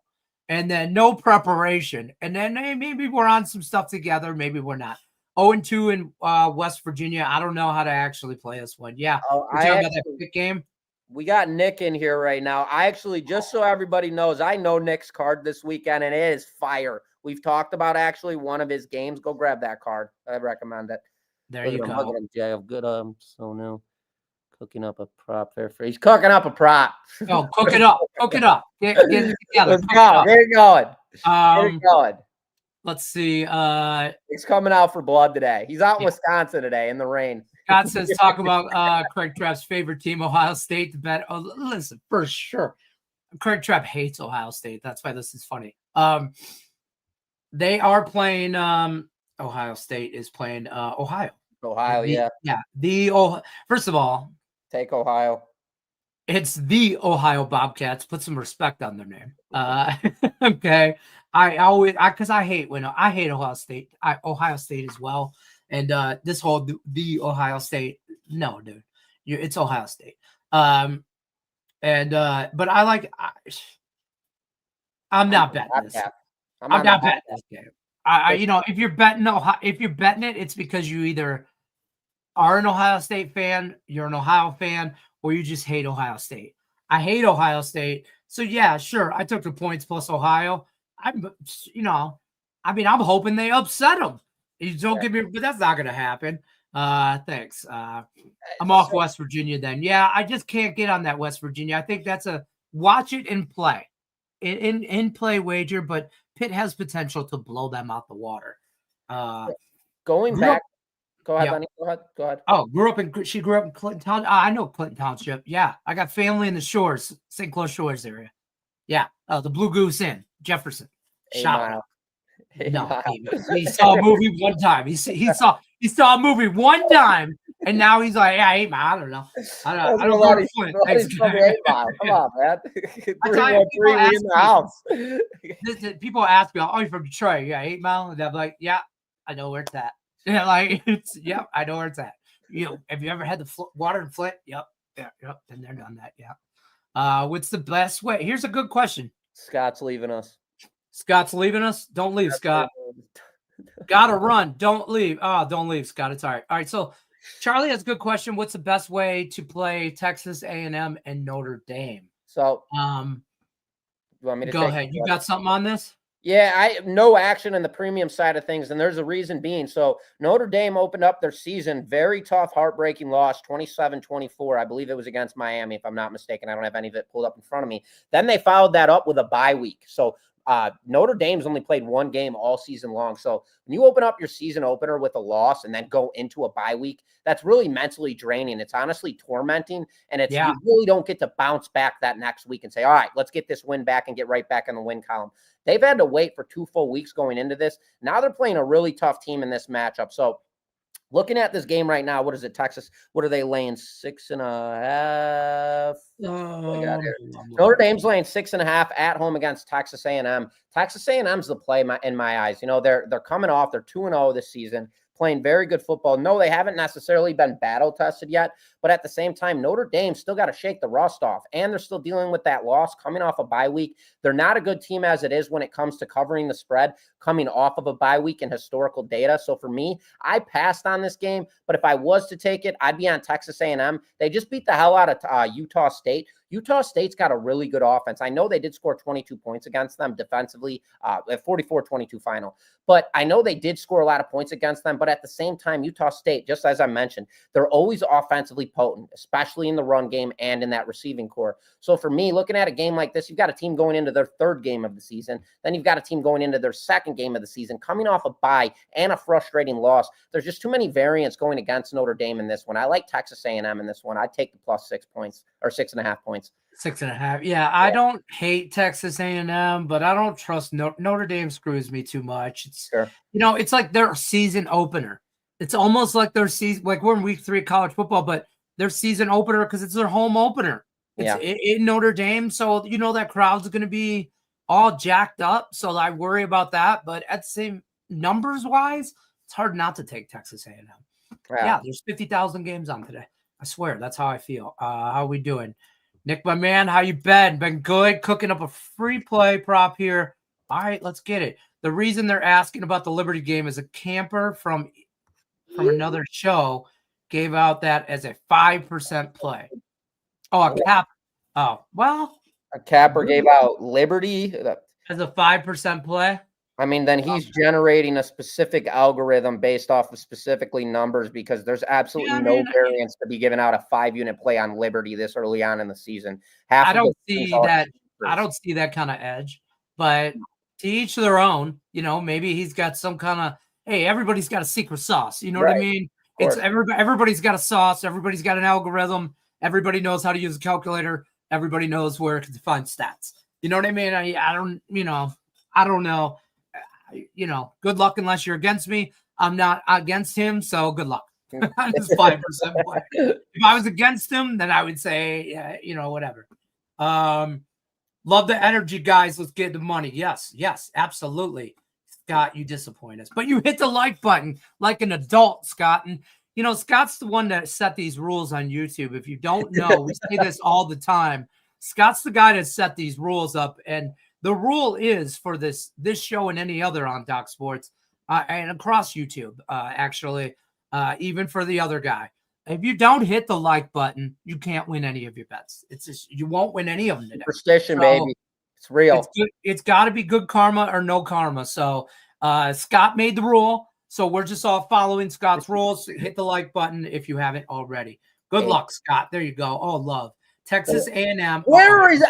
And then no preparation. And then maybe we're on some stuff together. Maybe we're not. 0-2 in West Virginia. I don't know how to actually play this one. Yeah. We're talking about that Pitt game. We got Nick in here right now. I actually, just so everybody knows, I know Nick's card this weekend, and it is fire. We've talked about actually one of his games. Go grab that card. I recommend it. There you go. Look at him, Jay. Good. So now cooking up a prop there for. He's cooking up a prop. Oh, cook it up. Cook it up. Get it together. Let's go. Get it going. Get it going. Let's see. He's coming out for blood today. He's out in Wisconsin today in the rain. Scott says, talk about Craig Trapp's favorite team, Ohio State, to bet. Oh, listen, for sure. Craig Trapp hates Ohio State. That's why this is funny. They are playing Ohio State is playing Ohio. Yeah. First of all, take Ohio. It's the Ohio Bobcats. Put some respect on their name. Okay. Because I hate Ohio State. Ohio State as well. And this whole the Ohio State, no, dude, it's Ohio State. But I like. I'm not betting this. I'm not betting this game. If you're betting it, it's because you either are an Ohio State fan, you're an Ohio fan, or you just hate Ohio State. I hate Ohio State. So yeah, sure. I took the points plus Ohio. I'm hoping they upset them. You don't give me, but that's not going to happen. Thanks. I'm off West Virginia then. Yeah, I just can't get on that West Virginia. I think that's a watch it and play. In play wager, but Pitt has potential to blow them out the water. Going back. Go ahead, Lenny. Go ahead. Oh, she grew up in Clinton Township. I know Clinton Township. Yeah. I got family in the Shores, St. Clair Shores area. Yeah. The Blue Goose Inn, Jefferson. Shout out. No, he saw a movie one time. He saw a movie one time, and now he's like, yeah, 8 Mile. I don't know. I don't know. Come on, man. 313 in the house. People ask me, oh, you're from Detroit. Yeah, 8 Mile. And I'm like, yeah, I know where it's at. Yeah, I know where it's at. Have you ever had the water in Flint? Yep. Yeah, yep. Been there, done that. Yeah. What's the best way? Here's a good question. Scott's leaving us. Scott's leaving us. Don't leave, Scott. Gotta run. Don't leave. Oh, don't leave, Scott. It's all right. All right. So Charlie has a good question. What's the best way to play Texas A&M and Notre Dame? So, you want me to go ahead? You got something on this? Yeah, no action in the premium side of things, and there's a reason being. So Notre Dame opened up their season, very tough, heartbreaking loss, 27-24. I believe it was against Miami, if I'm not mistaken. I don't have any of it pulled up in front of me. Then they followed that up with a bye week. So Notre Dame's only played one game all season long. So when you open up your season opener with a loss and then go into a bye week, that's really mentally draining. It's honestly tormenting, and you really don't get to bounce back that next week and say, all right, let's get this win back and get right back in the win column. They've had to wait for 2 full weeks going into this. Now they're playing a really tough team in this matchup. So looking at this game right now, what is it, Texas? What are they laying? 6.5. Notre Dame's laying 6.5 at home against Texas A&M. Texas A&M's the play in my eyes. You know, they're coming off. They're 2-0 this season, playing very good football. No, they haven't necessarily been battle tested yet, but at the same time, Notre Dame still got to shake the rust off, and they're still dealing with that loss coming off a bye week. They're not a good team as it is when it comes to covering the spread coming off of a bye week and historical data. So for me, I passed on this game, but if I was to take it, I'd be on Texas A&M. They just beat the hell out of Utah State. Utah State's got a really good offense. I know they did score 22 points against them defensively, at 44-22 final. But I know they did score a lot of points against them. But at the same time, Utah State, just as I mentioned, they're always offensively potent, especially in the run game and in that receiving core. So for me, looking at a game like this, you've got a team going into their 3rd game of the season. Then you've got a team going into their 2nd game of the season, coming off a bye and a frustrating loss. There's just too many variants going against Notre Dame in this one. I like Texas A&M in this one. I'd take the plus 6 points or 6.5 points. 6.5. Yeah, I don't hate Texas A&M, but I don't trust Notre Dame. Screws me too much. It's it's like their season opener. It's almost like their season, like we're in week 3 of college football, but their season opener because it's their home opener. It's in Notre Dame, so that crowd's going to be all jacked up. So I worry about that. But at the same numbers wise, it's hard not to take Texas A&M. Yeah, there's 50,000 games on today. I swear, that's how I feel. How are we doing? Nick, my man, how you been? Been good. Cooking up a free play prop here. All right, let's get it. The reason they're asking about the Liberty game is a camper from another show gave out that as a 5% play. Oh, a cap. Oh, well. A capper gave out Liberty as a 5% play. I mean, then he's generating a specific algorithm based off of specifically numbers because there's absolutely no variance to be given out a 5-unit play on Liberty this early on in the season. I don't see that kind of edge, but to each their own. Maybe he's got some kind of, hey, everybody's got a secret sauce. You know what I mean? It's everybody's got a sauce. Everybody's got an algorithm. Everybody knows how to use a calculator. Everybody knows where to find stats. You know what I mean? I don't know. Good luck unless you're against me. I'm not against him, so good luck. It's 5% play. If I was against him, then I would say, whatever. Love the energy, guys. Let's get the money. Yes, absolutely. Scott, you disappoint us. But you hit the like button like an adult, Scott. And, Scott's the one that set these rules on YouTube. If you don't know, we say this all the time. Scott's the guy that set these rules up. And the rule is for this show and any other on Doc Sports and across YouTube, actually, even for the other guy. If you don't hit the like button, you can't win any of your bets. It's just you won't win any of them today. Superstition, baby. It's real. It's got to be good karma or no karma. So Scott made the rule. So we're just all following Scott's rules. Hit the like button if you haven't already. Good luck, Scott. There you go. Oh, love. Texas A&M. Where is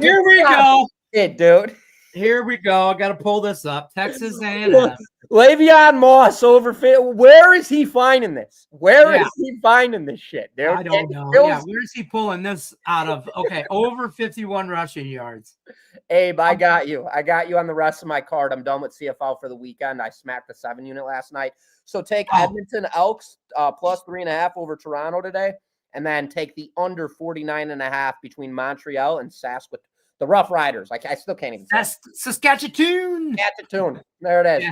here we go. It, dude. Here we go. I got to pull this up. Texas A&M. Le'Veon Moss over. Where is he finding this? Where is he finding this shit, dude? I don't know. Yeah, where is he pulling this out of? Okay, over 51 rushing yards. Abe, I got you. I got you on the rest of my card. I'm done with CFL for the weekend. I smacked the 7-unit last night. So take Edmonton Elks plus 3.5 over Toronto today, and then take the under 49.5 between Montreal and Saskatoon. The Rough Riders. I still can't even say Saskatchewan. Saskatoon. There it is.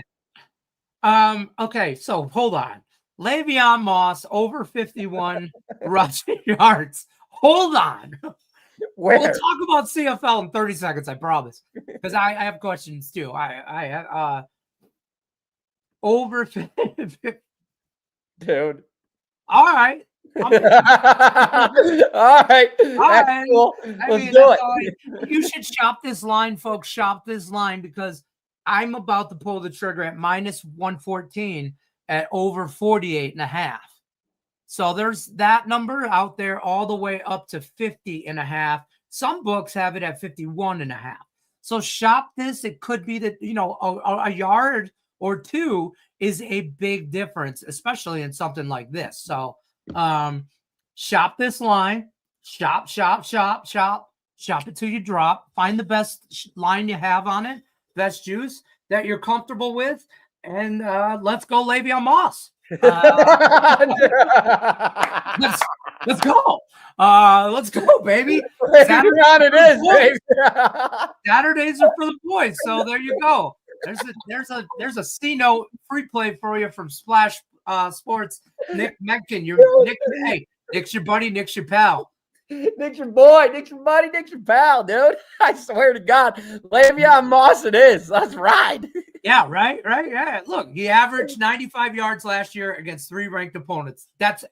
Yeah. Okay, so hold on. Le'Veon Moss over 51 rushing yards. Hold on. Where? We'll talk about CFL in 30 seconds, I promise. Because I have questions too. I over 50. Dude. All right. All right. That's cool. Let's do it. You should shop this line, folks. Shop this line because I'm about to pull the trigger at minus 114 at over 48.5. So there's that number out there all the way up to 50.5. Some books have it at 51.5. So shop this. It could be that, a yard or two is a big difference, especially in something like this. So shop this line, shop it till you drop. Find the best line you have on it, best juice that you're comfortable with, and let's go Le'Veon Moss. Let's go. Let's go, baby. Saturdays are for the boys. So there you go. There's a C-note free play for you from Splash Sports. Nick Mencken. Nick's your buddy, Nick's your pal. Nick's your boy, Nick's your buddy, Nick's your pal, dude. I swear to God. Le'Veon Moss it is. Let's ride. Yeah, right. Yeah. Look, he averaged 95 yards last year against 3 ranked opponents.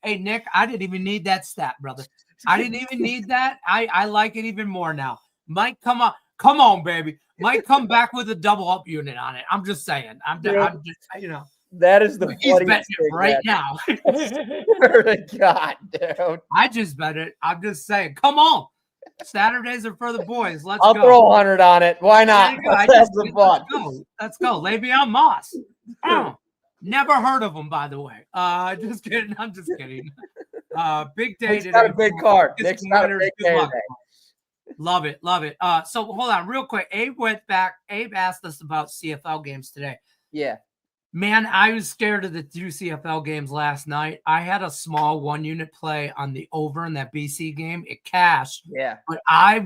Nick, I didn't even need that stat, brother. I didn't even need that. I like it even more now. Mike, come on, baby. Might come back with a double up unit on it. I'm just saying. I'm just, That is the he's betting it right now. Swear to God, dude. I just bet it. I'm just saying. Come on. Saturdays are for the boys. Let's I'll go. throw 100 on it. Why not? Let's go. Le'Veon Moss. Never heard of him, by the way. Just kidding. I'm just kidding. Big day today. Got a big card. Nick's got a big day today. Love it. So hold on real quick. Abe went back. Abe asked us about CFL games today. Yeah. Man, I was scared of the 2 CFL games last night. I had a small 1-unit play on the over in that BC game. It cashed. Yeah. But I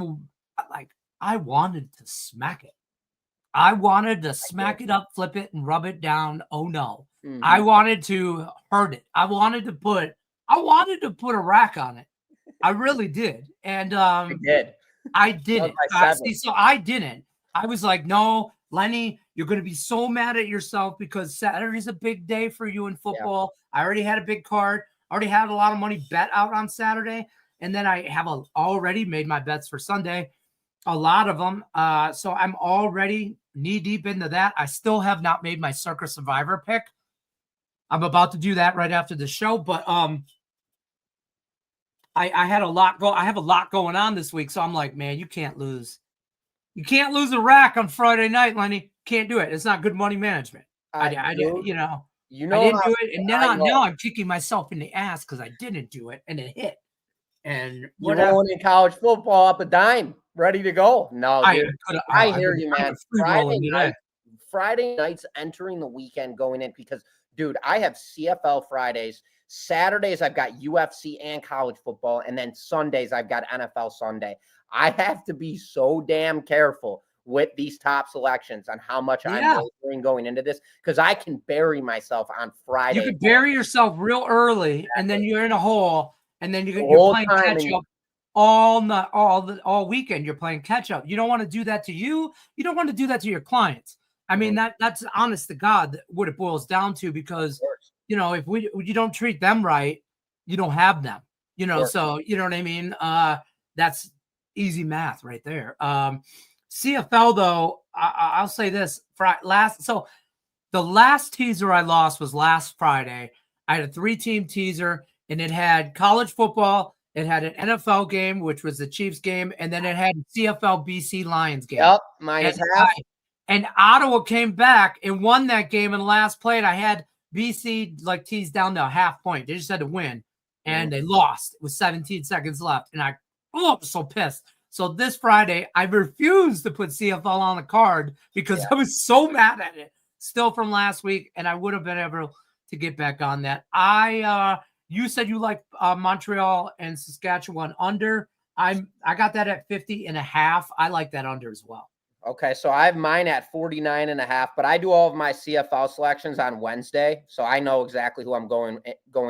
wanted to smack it. I wanted to smack it up, flip it, and rub it down. Oh no. Mm-hmm. I wanted to hurt it. I wanted to put a rack on it. I really did. And I didn't. So I didn't. I was like, no, Lenny, you're going to be so mad at yourself because Saturday's a big day for you in football. Yeah. I already had a big card. I already had a lot of money bet out on Saturday. And then I have already made my bets for Sunday, a lot of them. So I'm already knee deep into that. I still have not made my Circa Survivor pick. I'm about to do that right after the show. But I had a lot I have a lot going on this week. So I'm like, man, you can't lose. You can't lose a rack on Friday night, Lenny. Can't do it. It's not good money management. I didn't do it, and now I'm kicking myself in the ass because I didn't do it, and it hit. And you're going in college football up a dime, ready to go. No, dude, I hear you, man. Friday nights entering the weekend going in because, dude, I have CFL Fridays. Saturdays I've got UFC and college football, and then Sundays I've got NFL Sunday. I have to be so damn careful with these top selections on how much I'm going into this because I can bury myself on Friday. You can bury yourself real early, and then you're in a hole, and then you're playing catch up all weekend. You're playing catch up. You don't want to do that to you. You don't want to do that to your clients. I mean, that's honest to God what it boils down to because if you don't treat them right, you don't have them. So you know what I mean. That's easy math right there. CFL though, I'll say this: the last teaser I lost was last Friday. I had a 3-team teaser, and it had college football, it had an NFL game, which was the Chiefs game, and then it had a CFL BC Lions game. Yep, minus half. And Ottawa came back and won that game in the last play. And I had BC teased down to a half point. They just had to win, and they lost with 17 seconds left. And I was so pissed. So this Friday, I refused to put CFL on the card because I was so mad at it still from last week, and I would have been able to get back on that. You said you like Montreal and Saskatchewan under. I got that at 50.5. I like that under as well. Okay, so I have mine at 49.5, but I do all of my CFL selections on Wednesday, so I know exactly who I'm going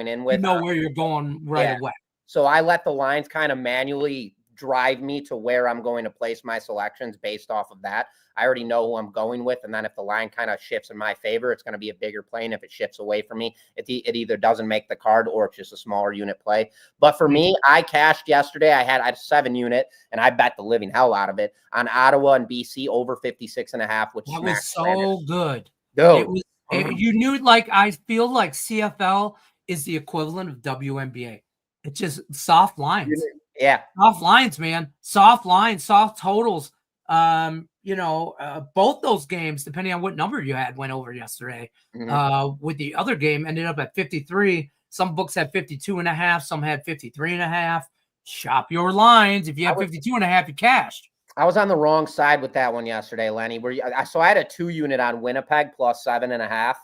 in with. You know where you're going right away. So I let the lines kind of manually drive me to where I'm going to place my selections based off of that. I already know who I'm going with. And then if the line kind of shifts in my favor, it's going to be a bigger play. And if it shifts away from me, it either doesn't make the card or it's just a smaller unit play. But for me, I cashed yesterday. I had a 7-unit and I bet the living hell out of it on Ottawa and BC over 56.5, which that was so good. Dude. You knew, like, I feel like CFL is the equivalent of WNBA. It's just soft lines. Yeah. Soft lines, man. Soft lines, soft totals. Both those games, depending on what number you had, went over yesterday. With the other game, ended up at 53. Some books had 52.5. Some had 53.5. Shop your lines. If you have 52.5, you cashed. I was on the wrong side with that one yesterday, Lenny. So I had a 2-unit on Winnipeg plus 7.5.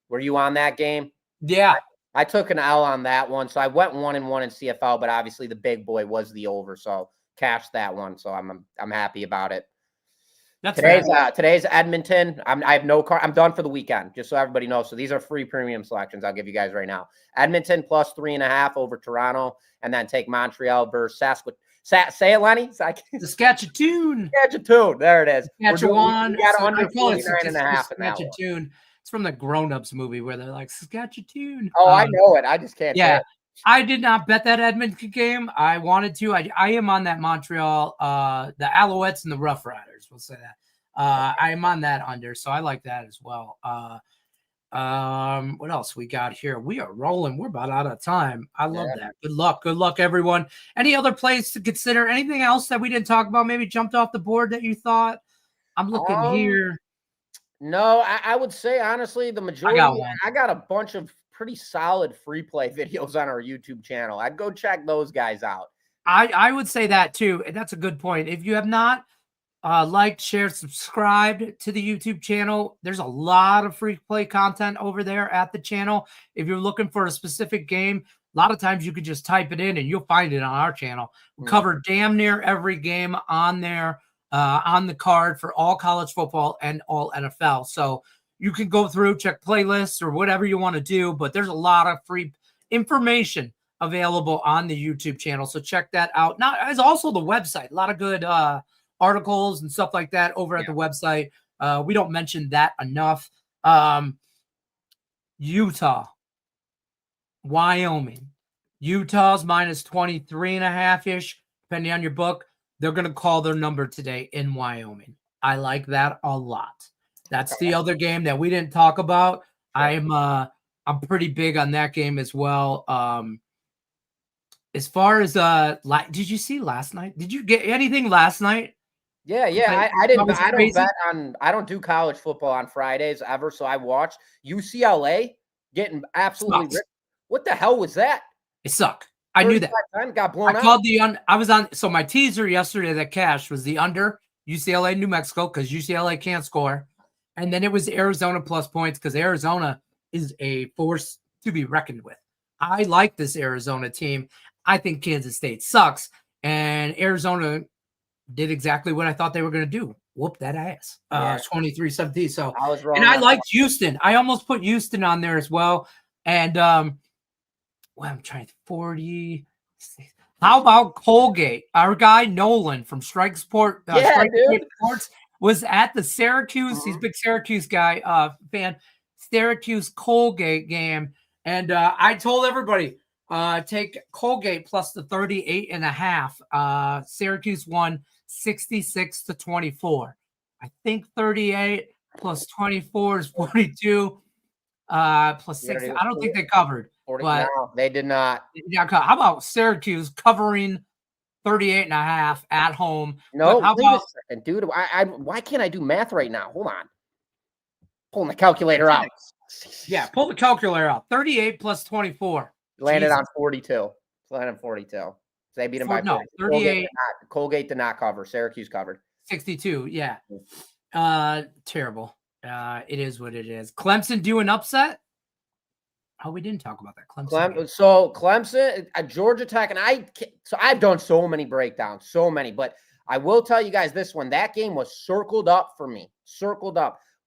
Were you on that game? Yeah. I took an L on that one. So I went 1-1 in CFL, but obviously the big boy was the over. So cashed that one. So I'm happy about it. Today's Edmonton. I have no card. I'm done for the weekend, just so everybody knows. So these are free premium selections I'll give you guys right now. Edmonton plus 3.5 over Toronto, and then take Montreal versus Saskatchewan. Say it, Lenny. Saskatchewan. Saskatchewan. There it is. Saskatchewan. We got under 49.5 in that one. It's from the Grown Ups movie where they're like, Saskatchewan. Oh, I know it. I just can't say it. I did not bet that Edmonton game. I wanted to. I am on that Montreal, the Alouettes and the Rough Riders. We'll say that. I am on that under, so I like that as well. What else we got here? We are rolling. We're about out of time. I love that. Good luck, everyone. Any other plays to consider? Anything else that we didn't talk about? Maybe jumped off the board that you thought? I'm looking here. No, I would say honestly, the majority. I got a bunch of pretty solid free play videos on our YouTube channel. I'd go check those guys out. I would say that too. And that's a good point. If you have not liked, shared, subscribed to the YouTube channel, there's a lot of free play content over there at the channel. If you're looking for a specific game, a lot of times you could just type it in and you'll find it on our channel. We cover damn near every game on there, on the card for all college football and all NFL. So you can go through, check playlists or whatever you want to do, but there's a lot of free information available on the YouTube channel. So check that out. Now, there's also the website, a lot of good articles and stuff like that over at the website. We don't mention that enough. Utah, Wyoming. Utah's minus 23.5-ish, depending on your book. They're going to call their number today in Wyoming. I like that a lot. That's the other game that we didn't talk about. I'm pretty big on that game as well. As far as did you see last night? Did you get anything last night? Yeah. I don't do college football on Fridays ever, so I watched UCLA getting absolutely ripped. What the hell was that? It sucked. I knew that. Got blown out. Called I was on. So my teaser yesterday that cashed was the under UCLA New Mexico because UCLA can't score, and then it was Arizona plus points because Arizona is a force to be reckoned with. I like this Arizona team. I think Kansas State sucks, and Arizona did exactly what I thought they were going to do. Whoop that ass. 23-17. So I was wrong. And I liked Houston. I almost put Houston on there as well. And I'm trying to 40. How about Colgate? Our guy Nolan from Strike Sports was at the Syracuse. He's a big Syracuse guy, fan. Syracuse Colgate game. And I told everybody, take Colgate plus the 38.5. Syracuse won 66-24. I think 38 plus 24 is 42. Plus 6. I don't think they covered. 40, no, they did not. How about Syracuse covering 38.5 at home? No, how about dude? Why can't I do math right now? Hold on. Pulling the calculator out. Yeah, pull the calculator out. 38 plus 24. Landed on 42. Landed on 42. So they beat them by 40. 38. Colgate did not cover. Syracuse covered. 62. Yeah. Terrible. It is what it is. Clemson do an upset? Oh, we didn't talk about that. Clemson, Georgia Tech, and I've done so many breakdowns, but I will tell you guys this one. That game was circled up for me.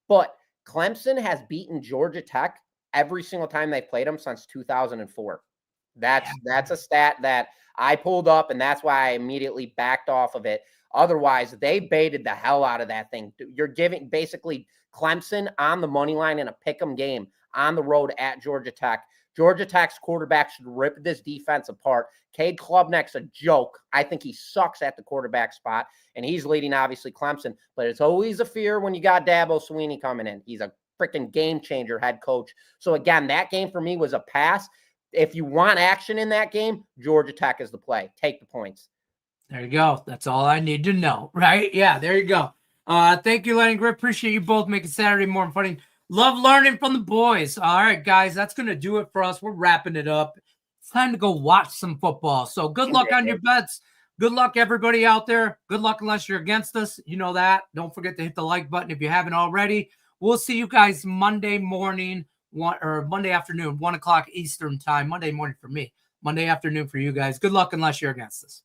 But Clemson has beaten Georgia Tech every single time they played them since 2004. That's a stat that I pulled up, and that's why I immediately backed off of it. Otherwise, they baited the hell out of that thing. You're giving basically Clemson on the money line in a pick'em game on the road at Georgia Tech. Georgia Tech's quarterback should rip this defense apart. Cade Klubnik's a joke. I think he sucks at the quarterback spot, and he's leading, obviously, Clemson. But it's always a fear when you got Dabo Swinney coming in. He's a freaking game changer head coach. So, again, that game for me was a pass. If you want action in that game, Georgia Tech is the play. Take the points. There you go. That's all I need to know, right? Yeah, there you go. Thank you, Lenny and Griff. Appreciate you both making Saturday more funny. Love learning from the boys. All right, guys, that's going to do it for us. We're wrapping it up. It's time to go watch some football. So good luck on your bets. Good luck, everybody out there. Good luck unless you're against us. You know that. Don't forget to hit the like button if you haven't already. We'll see you guys Monday morning or Monday afternoon, 1 o'clock Eastern time. Monday morning for me. Monday afternoon for you guys. Good luck unless you're against us.